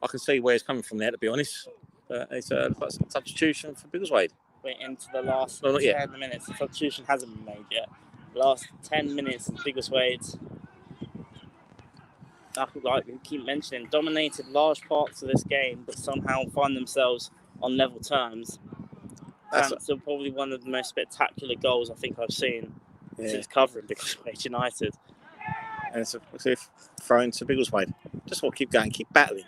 I can see where he's coming from there, to be honest. But it's a substitution for Biggleswade. We're into the last No, not yet. 10 minutes. The substitution hasn't been made yet. Last 10 minutes, Biggleswade, like we keep mentioning, dominated large parts of this game, but somehow find themselves on level terms. That's still probably one of the most spectacular goals I think I've seen since covering Biggleswade United. And it's a throw to Biggleswade. Just want to keep going, keep battling.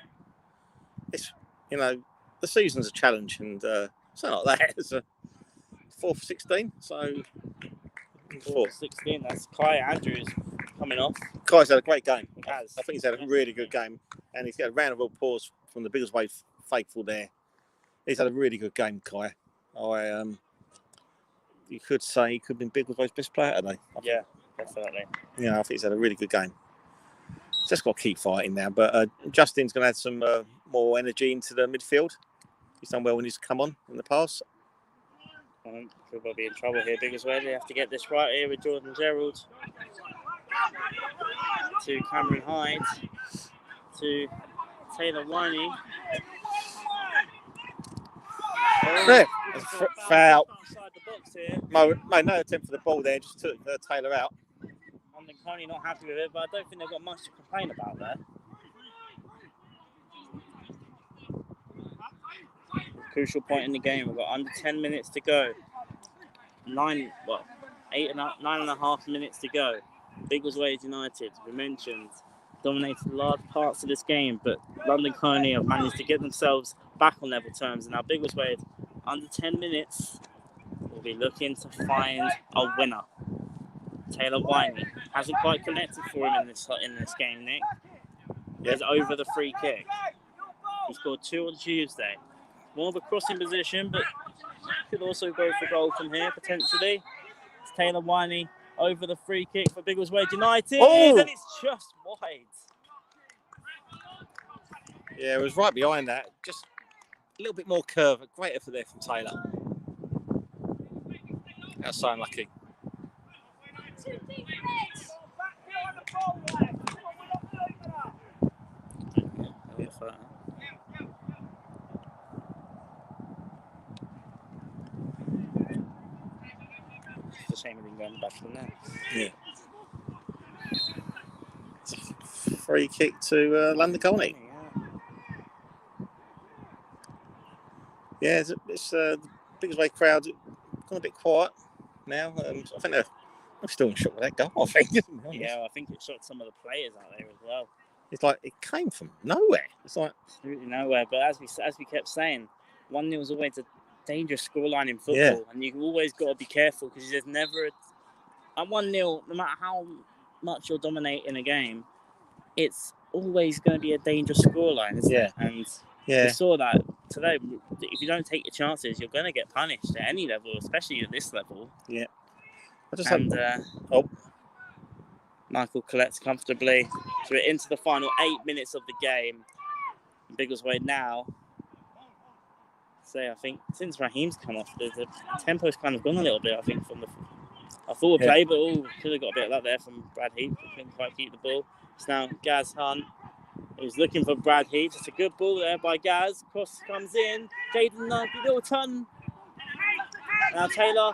It's, the season's a challenge, and it's not like that. It's a 4 for 16, so 4 for 16. That's Kai Andrews coming off. Kai's had a great game. He has. I think he's had a really good game, and he's got a round of applause from the Biggleswade faithful there. He's had a really good game, Kai. You could say he could have been Biggleswade's best player today. Yeah, definitely. I think he's had a really good game. Just got to keep fighting now. But Justin's going to add some more energy into the midfield. He's done well when he's come on in the past. We'll be in trouble here. Biggleswade, they have to get this right here with Jordan Gerald. To Cameron Hyde. To Taylor Winey. Yeah, foul. Outside the box here. Made no attempt for the ball there, just took Taylor out. London Colney not happy with it, but I don't think they've got much to complain about there. Crucial point in the game. We've got under 10 minutes to go. 9 and a half minutes to go. Biggleswade United, we mentioned, dominated large parts of this game, but London Colney have managed to get themselves back on level terms. And now Biggleswade, under 10 minutes, will be looking to find a winner. Taylor Winey hasn't quite connected for him in this game, Nick. He's over the free kick. He scored 2 on Tuesday. More of a crossing position, but could also go for goal from here, potentially. It's Taylor Winey over the free kick for Biggleswade United, and it's just wide. Yeah, it was right behind that. Just a little bit more curve. A great effort there from Taylor. That's so unlucky. It's a shame we didn't go in the back of the net. Yeah. Free kick to London Colney. Yeah, it's the Biggleswade crowd gone a bit quiet now. I think they're still in shock with that goal, I think. Yeah, I think it shocked some of the players out there as well. It's like it came from nowhere. It's like absolutely nowhere. But as we kept saying, 1-0 is always a dangerous scoreline in football, and you always got to be careful because there's never at 1-0, no matter how much you're dominating a game, it's always going to be a dangerous scoreline, isn't it? And we saw that today. If you don't take your chances, you're going to get punished at any level, especially at this level. Yeah. Michael collects comfortably. So we're into the final 8 minutes of the game. Biggleswade now. So I think since Raheem's come off, the tempo's kind of gone a little bit, I think, from the... I thought we'd play, but could have got a bit of that there from Brad Heath. Couldn't quite keep the ball. It's now Gaz Hunt. He's looking for Brad Heath. It's a good ball there by Gaz. Cross comes in. Jaden little ton. Now Taylor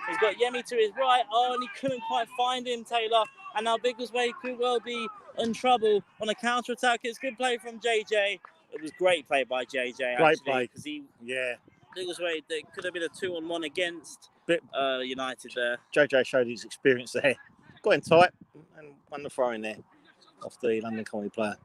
has got Yemi to his right. Oh, and he couldn't quite find him, Taylor. And now Biggleswade could well be in trouble on a counter-attack. It's good play from JJ. It was great play by JJ, great actually. Play. Because Biggleswade, there could have been a 2-on-1 against United there. JJ showed his experience there. Got in tight and won the throw in there off the London Colney player.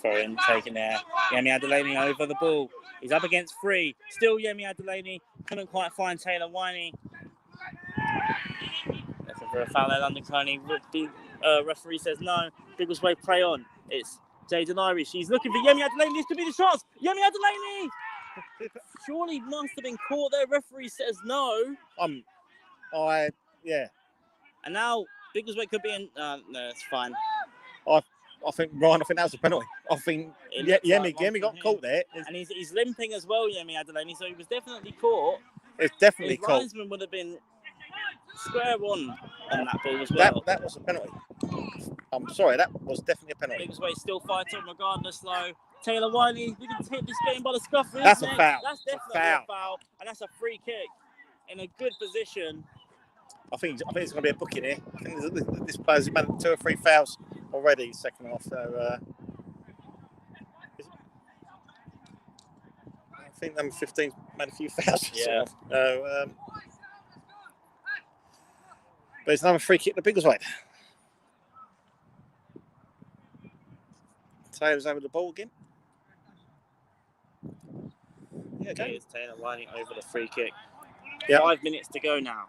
Throw in, taken there. Yemi Adelani over the ball. He's up against 3. Still Yemi Adelani. Couldn't quite find Taylor Winey. Looking for a foul there, London Colney. Referee says no. Biggleswade play on. It's Jaden Irish. She's looking for Yemi Adelani. This could be the chance. Yemi Adelani! Surely must have been caught there. Referee says no. Yeah. And now Biggleswade could be in. No, it's fine. I think, Ryan, that was a penalty. I think Yemi got caught there. And he's limping as well, Yemi Adelani, so he was definitely caught. It's definitely caught. His linesman would have been square on that ball as well. That was a penalty. I'm sorry, that was definitely a penalty. Biggleswade still fights on regardless, though. Taylor Winey, we can take this game by the scruff. That's a foul. That's definitely a foul. And that's a free kick in a good position. I think it's going to be a booking here. I think this player's made 2 or 3 fouls already second half. So I think number 15 made a few fouls. Yeah. So, but it's another free kick to Biggleswade. Taylor's over the ball again. Yeah, okay. It's Taylor Winey over the free kick. Yep. 5 minutes to go now.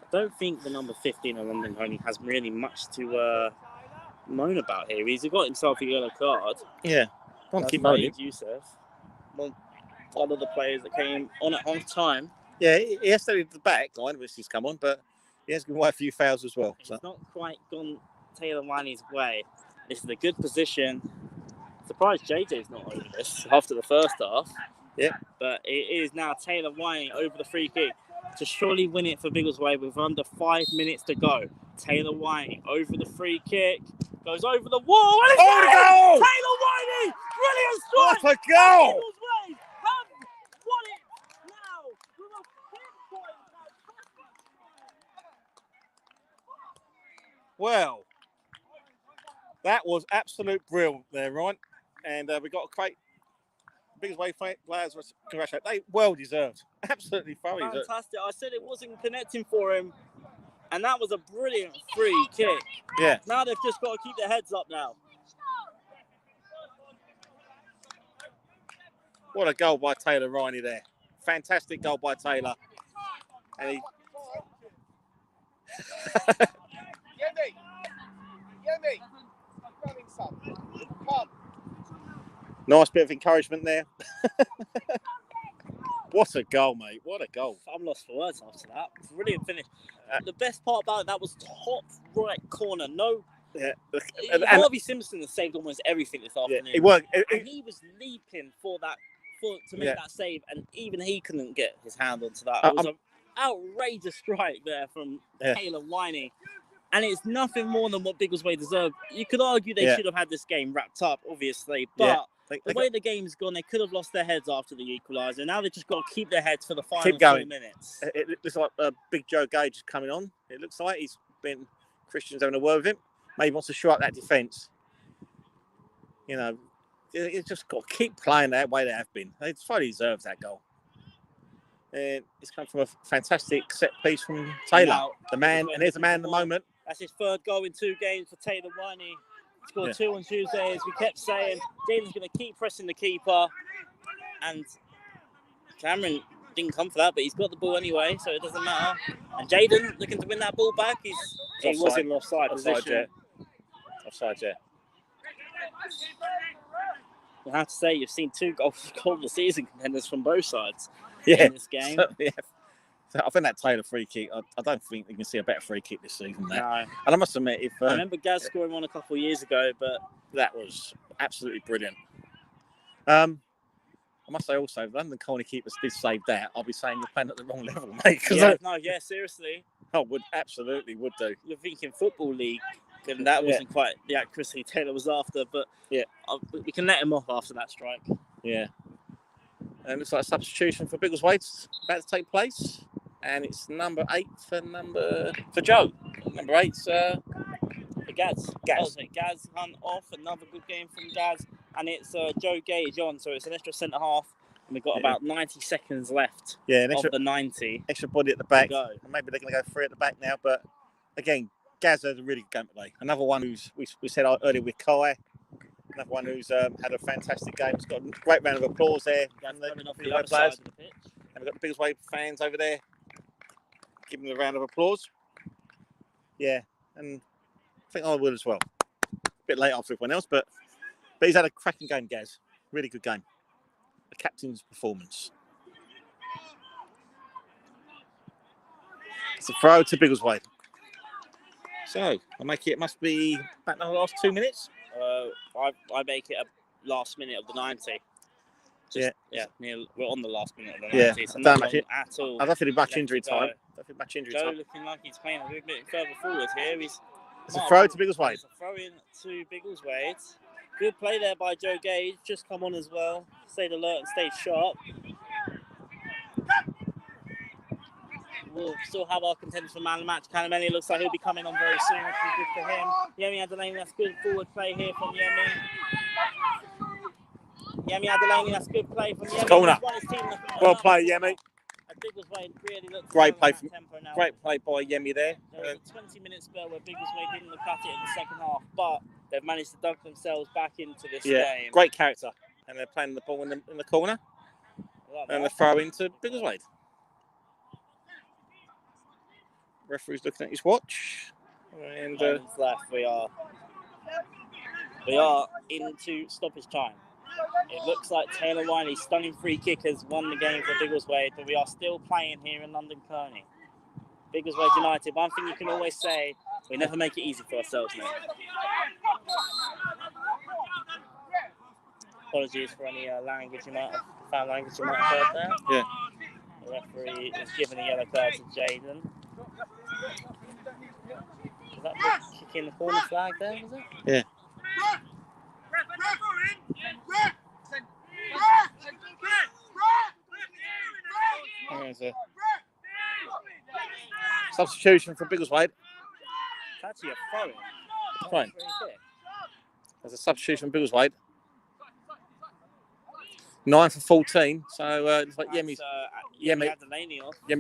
I don't think the number 15 of London Colney has really much to moan about here. He's got himself a yellow card. Yeah. Don't keep moaning. Youssef, one of the players that came on at half time. Yeah, he has to the back line, which he's come on, but he has given away a few fouls as well. It's not quite gone Taylor Winey's way. This is a good position. Surprised JJ's not over this after the first half. Yeah. But it is now Taylor Winey over the free kick to surely win it for Biggleswade with under 5 minutes to go. Taylor Winey over the free kick. Goes over the wall. And it's goal! Taylor Winey! Brilliant strike! What a goal! Biggleswade have won it now with a pinpoint. Well, that was absolute brilliant there, Ryan. And we got a great Biggleswade players. Congratulate. They well deserved. Absolutely thoroughly deserved. Fantastic. I said it wasn't connecting for him. And that was a brilliant free kick. Yeah. Now they've just got to keep their heads up now. What a goal by Taylor Winey there. Fantastic goal by Taylor. And he... Yemi, running son. Come. Nice bit of encouragement there. What a goal, mate. What a goal. I'm lost for words after that. Brilliant finish. The best part about it, that was top right corner. No. Yeah. Harvey Simpson has saved almost everything this afternoon. Yeah, it worked. And he was leaping to make that save, and even he couldn't get his hand onto that. It was an outrageous strike there from Taylor Winey. And it's nothing more than what Biggleswade deserved. You could argue they should have had this game wrapped up, obviously, but the way the game's gone, they could have lost their heads after the equaliser. Now they've just got to keep their heads for the final 4 minutes. It looks like Big Joe Gage is coming on. It looks like Christian's having a word with him. Maybe wants to shore up that defence. You know, it's just got to keep playing that way they have been. They fully deserve that goal. And it's come from a fantastic set piece from Taylor, now, the man, and here's the man at the moment. That's his 3rd goal in 2 games for Taylor Winey. Scored 2 on Tuesday, as we kept saying. Jaden's going to keep pressing the keeper. And Cameron didn't come for that, but he's got the ball anyway, so it doesn't matter. And Jaden looking to win that ball back. He was in offside position. Offside, yeah. I have to say, you've seen 2 goals of the season contenders from both sides in this game. So I think that Taylor free kick, I don't think you can see a better free kick this season than that. No. And I must admit, I remember Gaz scoring one a couple of years ago, but that was absolutely brilliant. I must say also, if London Colney keepers did save that, I'll be saying you're playing at the wrong level, mate. Seriously. I would do. You're thinking Football League, and that wasn't quite the accuracy Taylor was after, but we can let him off after that strike. Yeah. And it looks like a substitution for Biggleswade's about to take place. And it's number 8 for Joe. Number 8's Gaz. Gaz Hunt off. Another good game from Gaz. And it's Joe Gage on. So it's an extra centre half. And we've got about 90 seconds left of the 90. Extra body at the back. Go. Maybe they're going to go 3 at the back now. But again, Gaz had a really good game today. Another one who's we said earlier with Kai. Another one who's had a fantastic game. He's got a great round of applause there. That's coming off the Biggleswade other side of the pitch. And we've got the Biggleswade fans over there giving him a round of applause. Yeah, and I think I will as well. A bit late after everyone else, but he's had a cracking game, Gaz. Really good game. The captain's performance. It's a throw to Biggleswade. So, it must be back in the last 2 minutes. I make it a last minute of the 90. We're on the last minute of the 90. Yeah, So not long at all. I don't think much left injury to time. go. I don't think much injury Joe time. looking like he's playing a little bit further forward here. It's a throw to Biggleswade. It's a throw in to Biggleswade. Good play there by Joe Gage. Just come on as well. Stayed alert and stayed sharp. We'll still have our contenders for man of the match. Canamelli looks like he'll be coming on very soon, which is good for him. Yemi Adelaney, that's good forward play here from Yemi. Yemi Adelaney, that's good play from Yemi. Corner. Well played, played, Yemi. Biggleswade really looks Great play by Yemi there. There was a 20-minute spell where Biggleswade didn't look at it in the second half, but they've managed to dunk themselves back into this game. Great character. And they're playing the ball in the corner. And the throw into Biggleswade. Referee's looking at his watch. And moments left. We are into stoppage time. It looks like Taylor Wiley's stunning free kick has won the game for Biggleswade, but we are still playing here in London Colney. Biggleswade United. One thing you can always say, we never make it easy for ourselves, mate. Apologies for any foul language you might have heard there. Yeah. The referee is giving a yellow card to Jaden. Is that the kick in the corner flag there, is it? Yeah. There's a substitution for Biggleswade. It's actually a throw-in. Fine. There's a substitution from Biggleswade. 9 for 14. So it's like Yemi's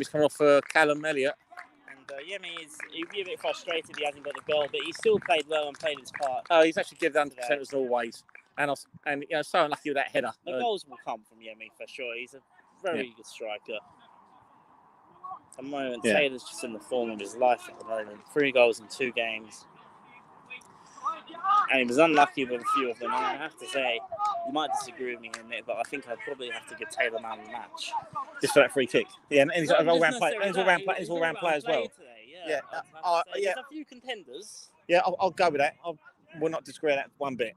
coming off for Callum Elliott. Yemi he'd be a bit frustrated he hasn't got the goal, but he still played well and played his part. Oh, he's actually given 100% as always, and so unlucky with that header. The goals will come from Yemi for sure. He's a very good striker. At the moment, Taylor's just in the form of his life at the moment. 3 goals in 2 games, and he was unlucky with a few of them. And I have to say, you might disagree with me in it, but I think I'd probably have to give Taylor man of the match. Just for that free kick. Yeah, and he's an all-round player. He's an all-round player as well. There's a few contenders. Yeah, I'll go with that. We'll not disagree on that one bit.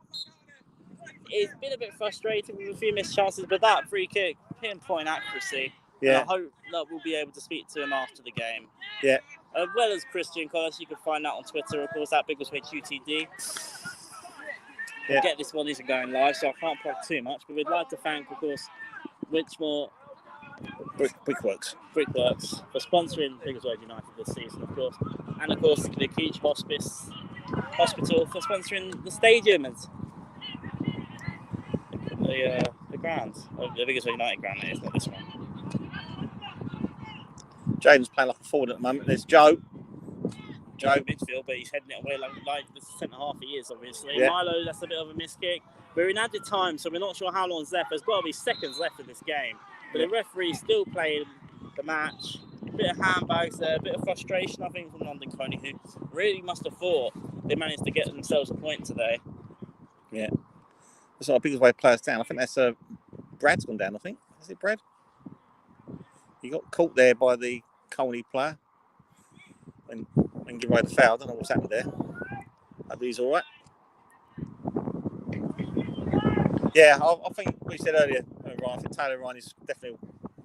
It's been a bit frustrating with a few missed chances, but that free kick, pinpoint accuracy. Yeah. And I hope that we'll be able to speak to him after the game. Yeah. As well as Christian Collis, you can find that on Twitter, of course, at Biggleswade QTD. We'll get this one isn't going live, so I can't plug too much, but we'd like to thank, of course, Richmore Brickworks for sponsoring Biggleswade United this season, of course, and of course the Keach Hospital for sponsoring the stadium and the ground, the Biggleswade United ground. It's not this one. Jaden's playing like a forward at the moment. There's Joe midfield, but he's heading it away like the centre half he is, obviously. Yeah. Milo, that's a bit of a miss kick. We're in added time, so we're not sure how long's left. There's got to be seconds left in this game. But the referee still playing the match. A bit of handbags there, a bit of frustration, I think, from London Colney, who really must have thought they managed to get themselves a point today. Yeah. That's not a Biggleswade players down. I think that's Brad's gone down, I think. Is it Brad? He got caught there by the Colney player and give away the foul. I don't know what's happened there. I think he's all right. Yeah, I think we said earlier, Ryan, I think Taylor Ryan is definitely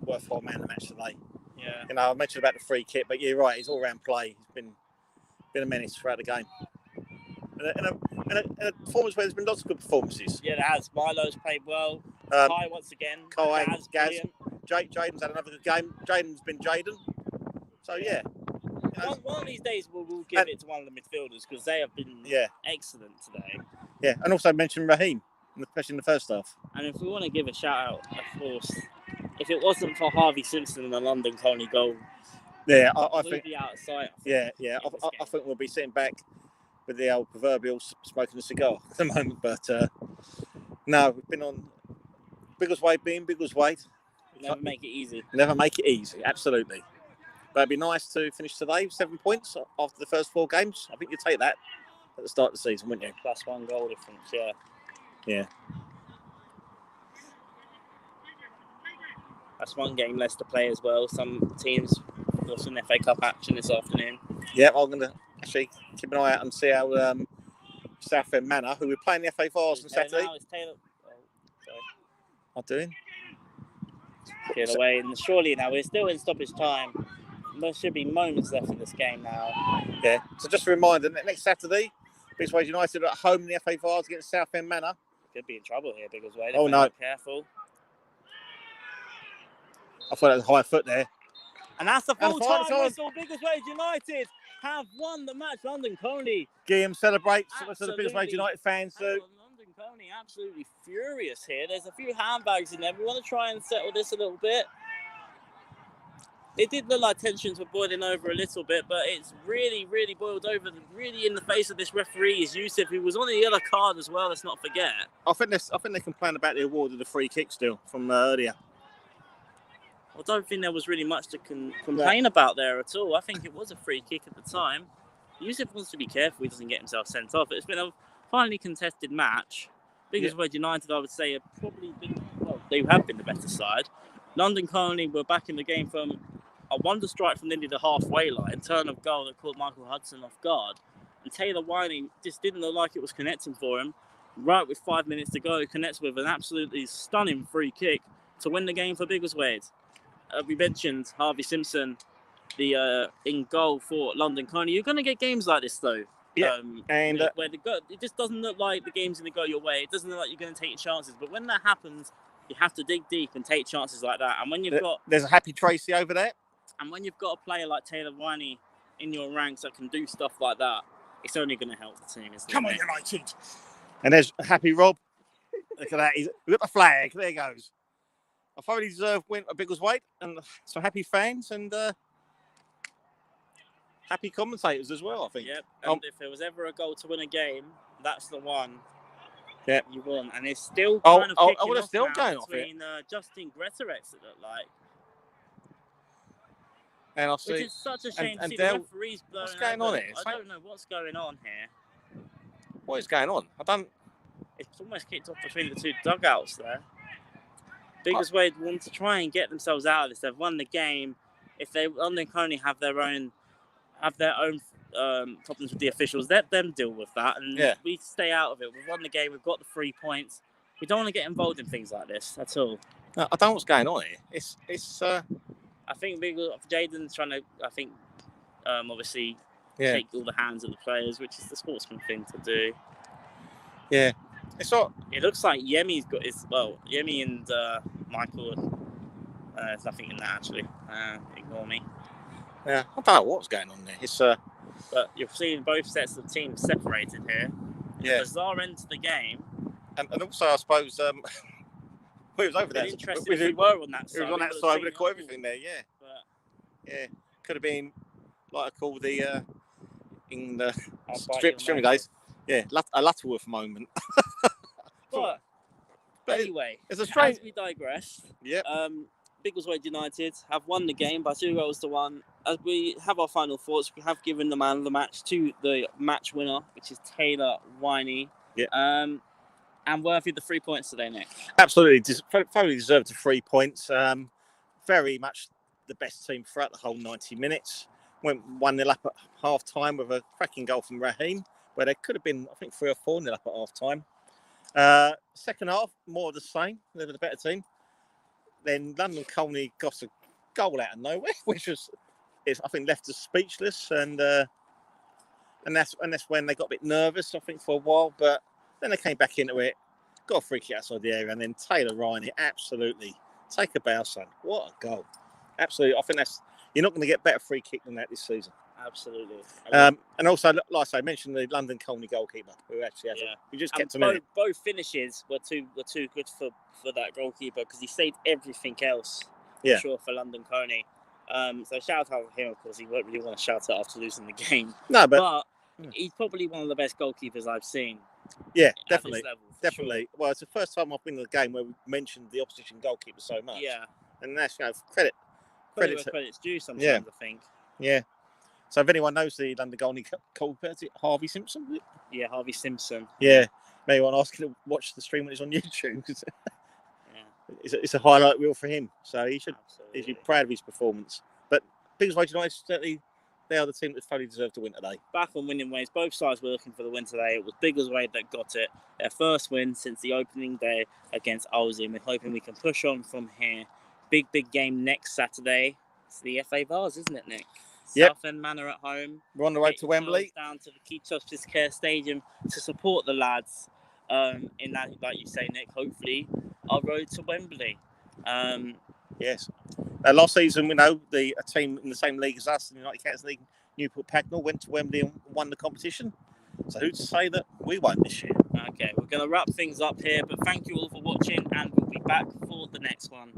worthwhile man of the match today. Yeah. You know, I mentioned about the free kick, but you're right, his all-round play has been a menace throughout the game. And a performance where there's been lots of good performances. Yeah, there has. Milo's played well. Kai once again. Gaz. Jaden's had another good game. Jaden's been Jaden. So, yeah. One of these days we'll give it to one of the midfielders because they have been excellent today. Yeah, and also mention Raheem, especially in the first half. And if we want to give a shout out, of course, if it wasn't for Harvey Simpson and the London Colney goal, Yeah, I think. Movie out of sight. Yeah. I think we'll be sitting back with the old proverbial smoking a cigar at the moment. But no, we've been on Biggleswade being Biggleswade. Never make it easy. Never make it easy, absolutely. But it'd be nice to finish today with 7 points after the first 4 games. I think you'd take that at the start of the season, wouldn't you? Plus 1 goal difference, yeah. Yeah. That's 1 game less to play as well. Some teams got some FA Cup action this afternoon. Yeah, I'm going to actually keep an eye out and see how Southend Manor, who we're playing the FA Vars on Saturday, Now it's Taylor. Oh, sorry. are doing. Get away, and surely now we're still in stoppage time. There should be moments left in this game now. Yeah. So just a reminder, next Saturday, Biggleswade United are at home in the FA Vars against Southend Manor. Could be in trouble here, Biggleswade. Oh, no. Careful. I thought that was a high foot there. And that's the And full-time final time. whistle. Biggleswade United have won the match. London Colney. Guillaume celebrates. So the Absolutely. Biggleswade United fans do. London Colney absolutely furious here. There's a few handbags in there. We want to try and settle this a little bit. It did look like tensions were boiling over a little bit, but it's really, really boiled over. Really in the face of this referee is Yusuf, who was on the yellow card as well. Let's not forget. I think they complain about the award of the free kick still from earlier. I don't think there was really much to complain about there at all. I think it was a free kick at the time. Yusuf wants to be careful he doesn't get himself sent off. It's been a finely contested match. Biggleswade United, I would say, have probably been, well, they have been the better side. London Colney were back in the game from a wonder strike from nearly the halfway line, turn of goal that caught Michael Hudson off guard. And Taylor Winey just didn't look like it was connecting for him. Right with 5 minutes to go, connects with an absolutely stunning free kick to win the game for Biggleswade. We mentioned Harvey Simpson, the in goal for London Colney. You're going to get games like this, though. Yeah, where it just doesn't look like the game's going to go your way. It doesn't look like you're going to take your chances. But when that happens, you have to dig deep and take chances like that. And when you've got there's a happy Tracy over there. And when you've got a player like Taylor Winey in your ranks that can do stuff like that, it's only going to help the team, isn't it? Come on, United. And there's happy Rob. Look at that. We've got the flag. There he goes. A thoroughly deserved win at Biggleswade, and some happy fans and happy commentators as well, I think. Yep. And if there was ever a goal to win a game, that's the one. Yeah. You won. And it's still kind of kicking it's off still now going off between Justin Gretorets, it looked like. And I'll see. Which is such a shame to see Del, the referees blowing what's going over. on here? I don't know what's going on here. What is going on? It's almost kicked off between the two dugouts there. Biggleswade want to try and get themselves out of this. They've won the game. If London Colney have their own problems with the officials, let them deal with that, and we stay out of it. We've won the game. We've got the 3 points. We don't want to get involved in things like this at all. No, I don't know what's going on here. It's. I think Jaden's trying to. I think obviously take all the hands of the players, which is the sportsman thing to do. Yeah. It's not. It looks like Yemi's got his. Well, Yemi and Michael. There's nothing in that actually. Ignore me. Yeah, I don't know what's going on there. It's But you're seeing both sets of teams separated here. Yeah. Bizarre end to the game. And also, I suppose we was over there. Interested if we were on that side. We was on that side. We'd have caught everything there. Yeah. But, yeah. Could have been like I call the in the streaming days. Yeah, a Lutterworth moment. but anyway, it's a strange. As we digress. Yeah. Biggleswade United have won the game by 2-1. As we have our final thoughts, we have given the man of the match to the match winner, which is Taylor Winey. Yeah. And worthy of the 3 points today, Nick. Absolutely, thoroughly deserved the 3 points. Very much the best team throughout the whole 90 minutes. Went 1-0 up at half time with a cracking goal from Raheem, where there could have been, I think, 3 or 4-0 up at half time. Second half, more of the same. They were the better team. Then London Colney got a goal out of nowhere, which was, I think, left us speechless, and that's when they got a bit nervous, I think, for a while. But then they came back into it, got a free kick outside the area, and then Taylor Ryan, absolutely take a bow, son. What a goal! Absolutely, I think you're not going to get better free kick than that this season. Absolutely. And also, like I say, I mentioned the London Colney goalkeeper, who actually has we just kept him in. Both finishes were too good for that goalkeeper because he saved everything else. For sure, for London Colney. So shout out to him, of course. He won't really want to shout out after losing the game. No, But he's probably one of the best goalkeepers I've seen. Yeah, at definitely. this level, Definitely. sure. Well, it's the first time I've been to the game where we mentioned the opposition goalkeeper so much. Yeah. And that's, credit. Credit where credit's due sometimes, Yeah. I think. Yeah. So if anyone knows the London Colney goalkeeper, is it Harvey Simpson? Yeah, Harvey Simpson. Yeah. Maybe I'll ask him to watch the stream when it's on YouTube. Yeah. It's a highlight reel for him. So he should Absolutely. be proud of his performance. But Biggleswade United, certainly, they are the team that thoroughly deserve to win today. Back on winning ways, both sides were looking for the win today. It was Biggleswade that got it. Their first win since the opening day against Oldham. We're hoping we can push on from here. Big game next Saturday. It's the FA Vars, isn't it, Nick? Yep. Southend Manor at home. We're on the road to Wembley. Down to the Keith Hospice Care Stadium to support the lads. In that, like you say, Nick, hopefully our road to Wembley. Yes. Last season, we know a team in the same league as us, the United Cats League, Newport Pagnell, went to Wembley and won the competition. So who's to say that we won't this year? Okay, we're going to wrap things up here, but thank you all for watching, and we'll be back for the next one.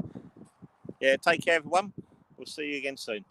Yeah, take care, everyone. We'll see you again soon.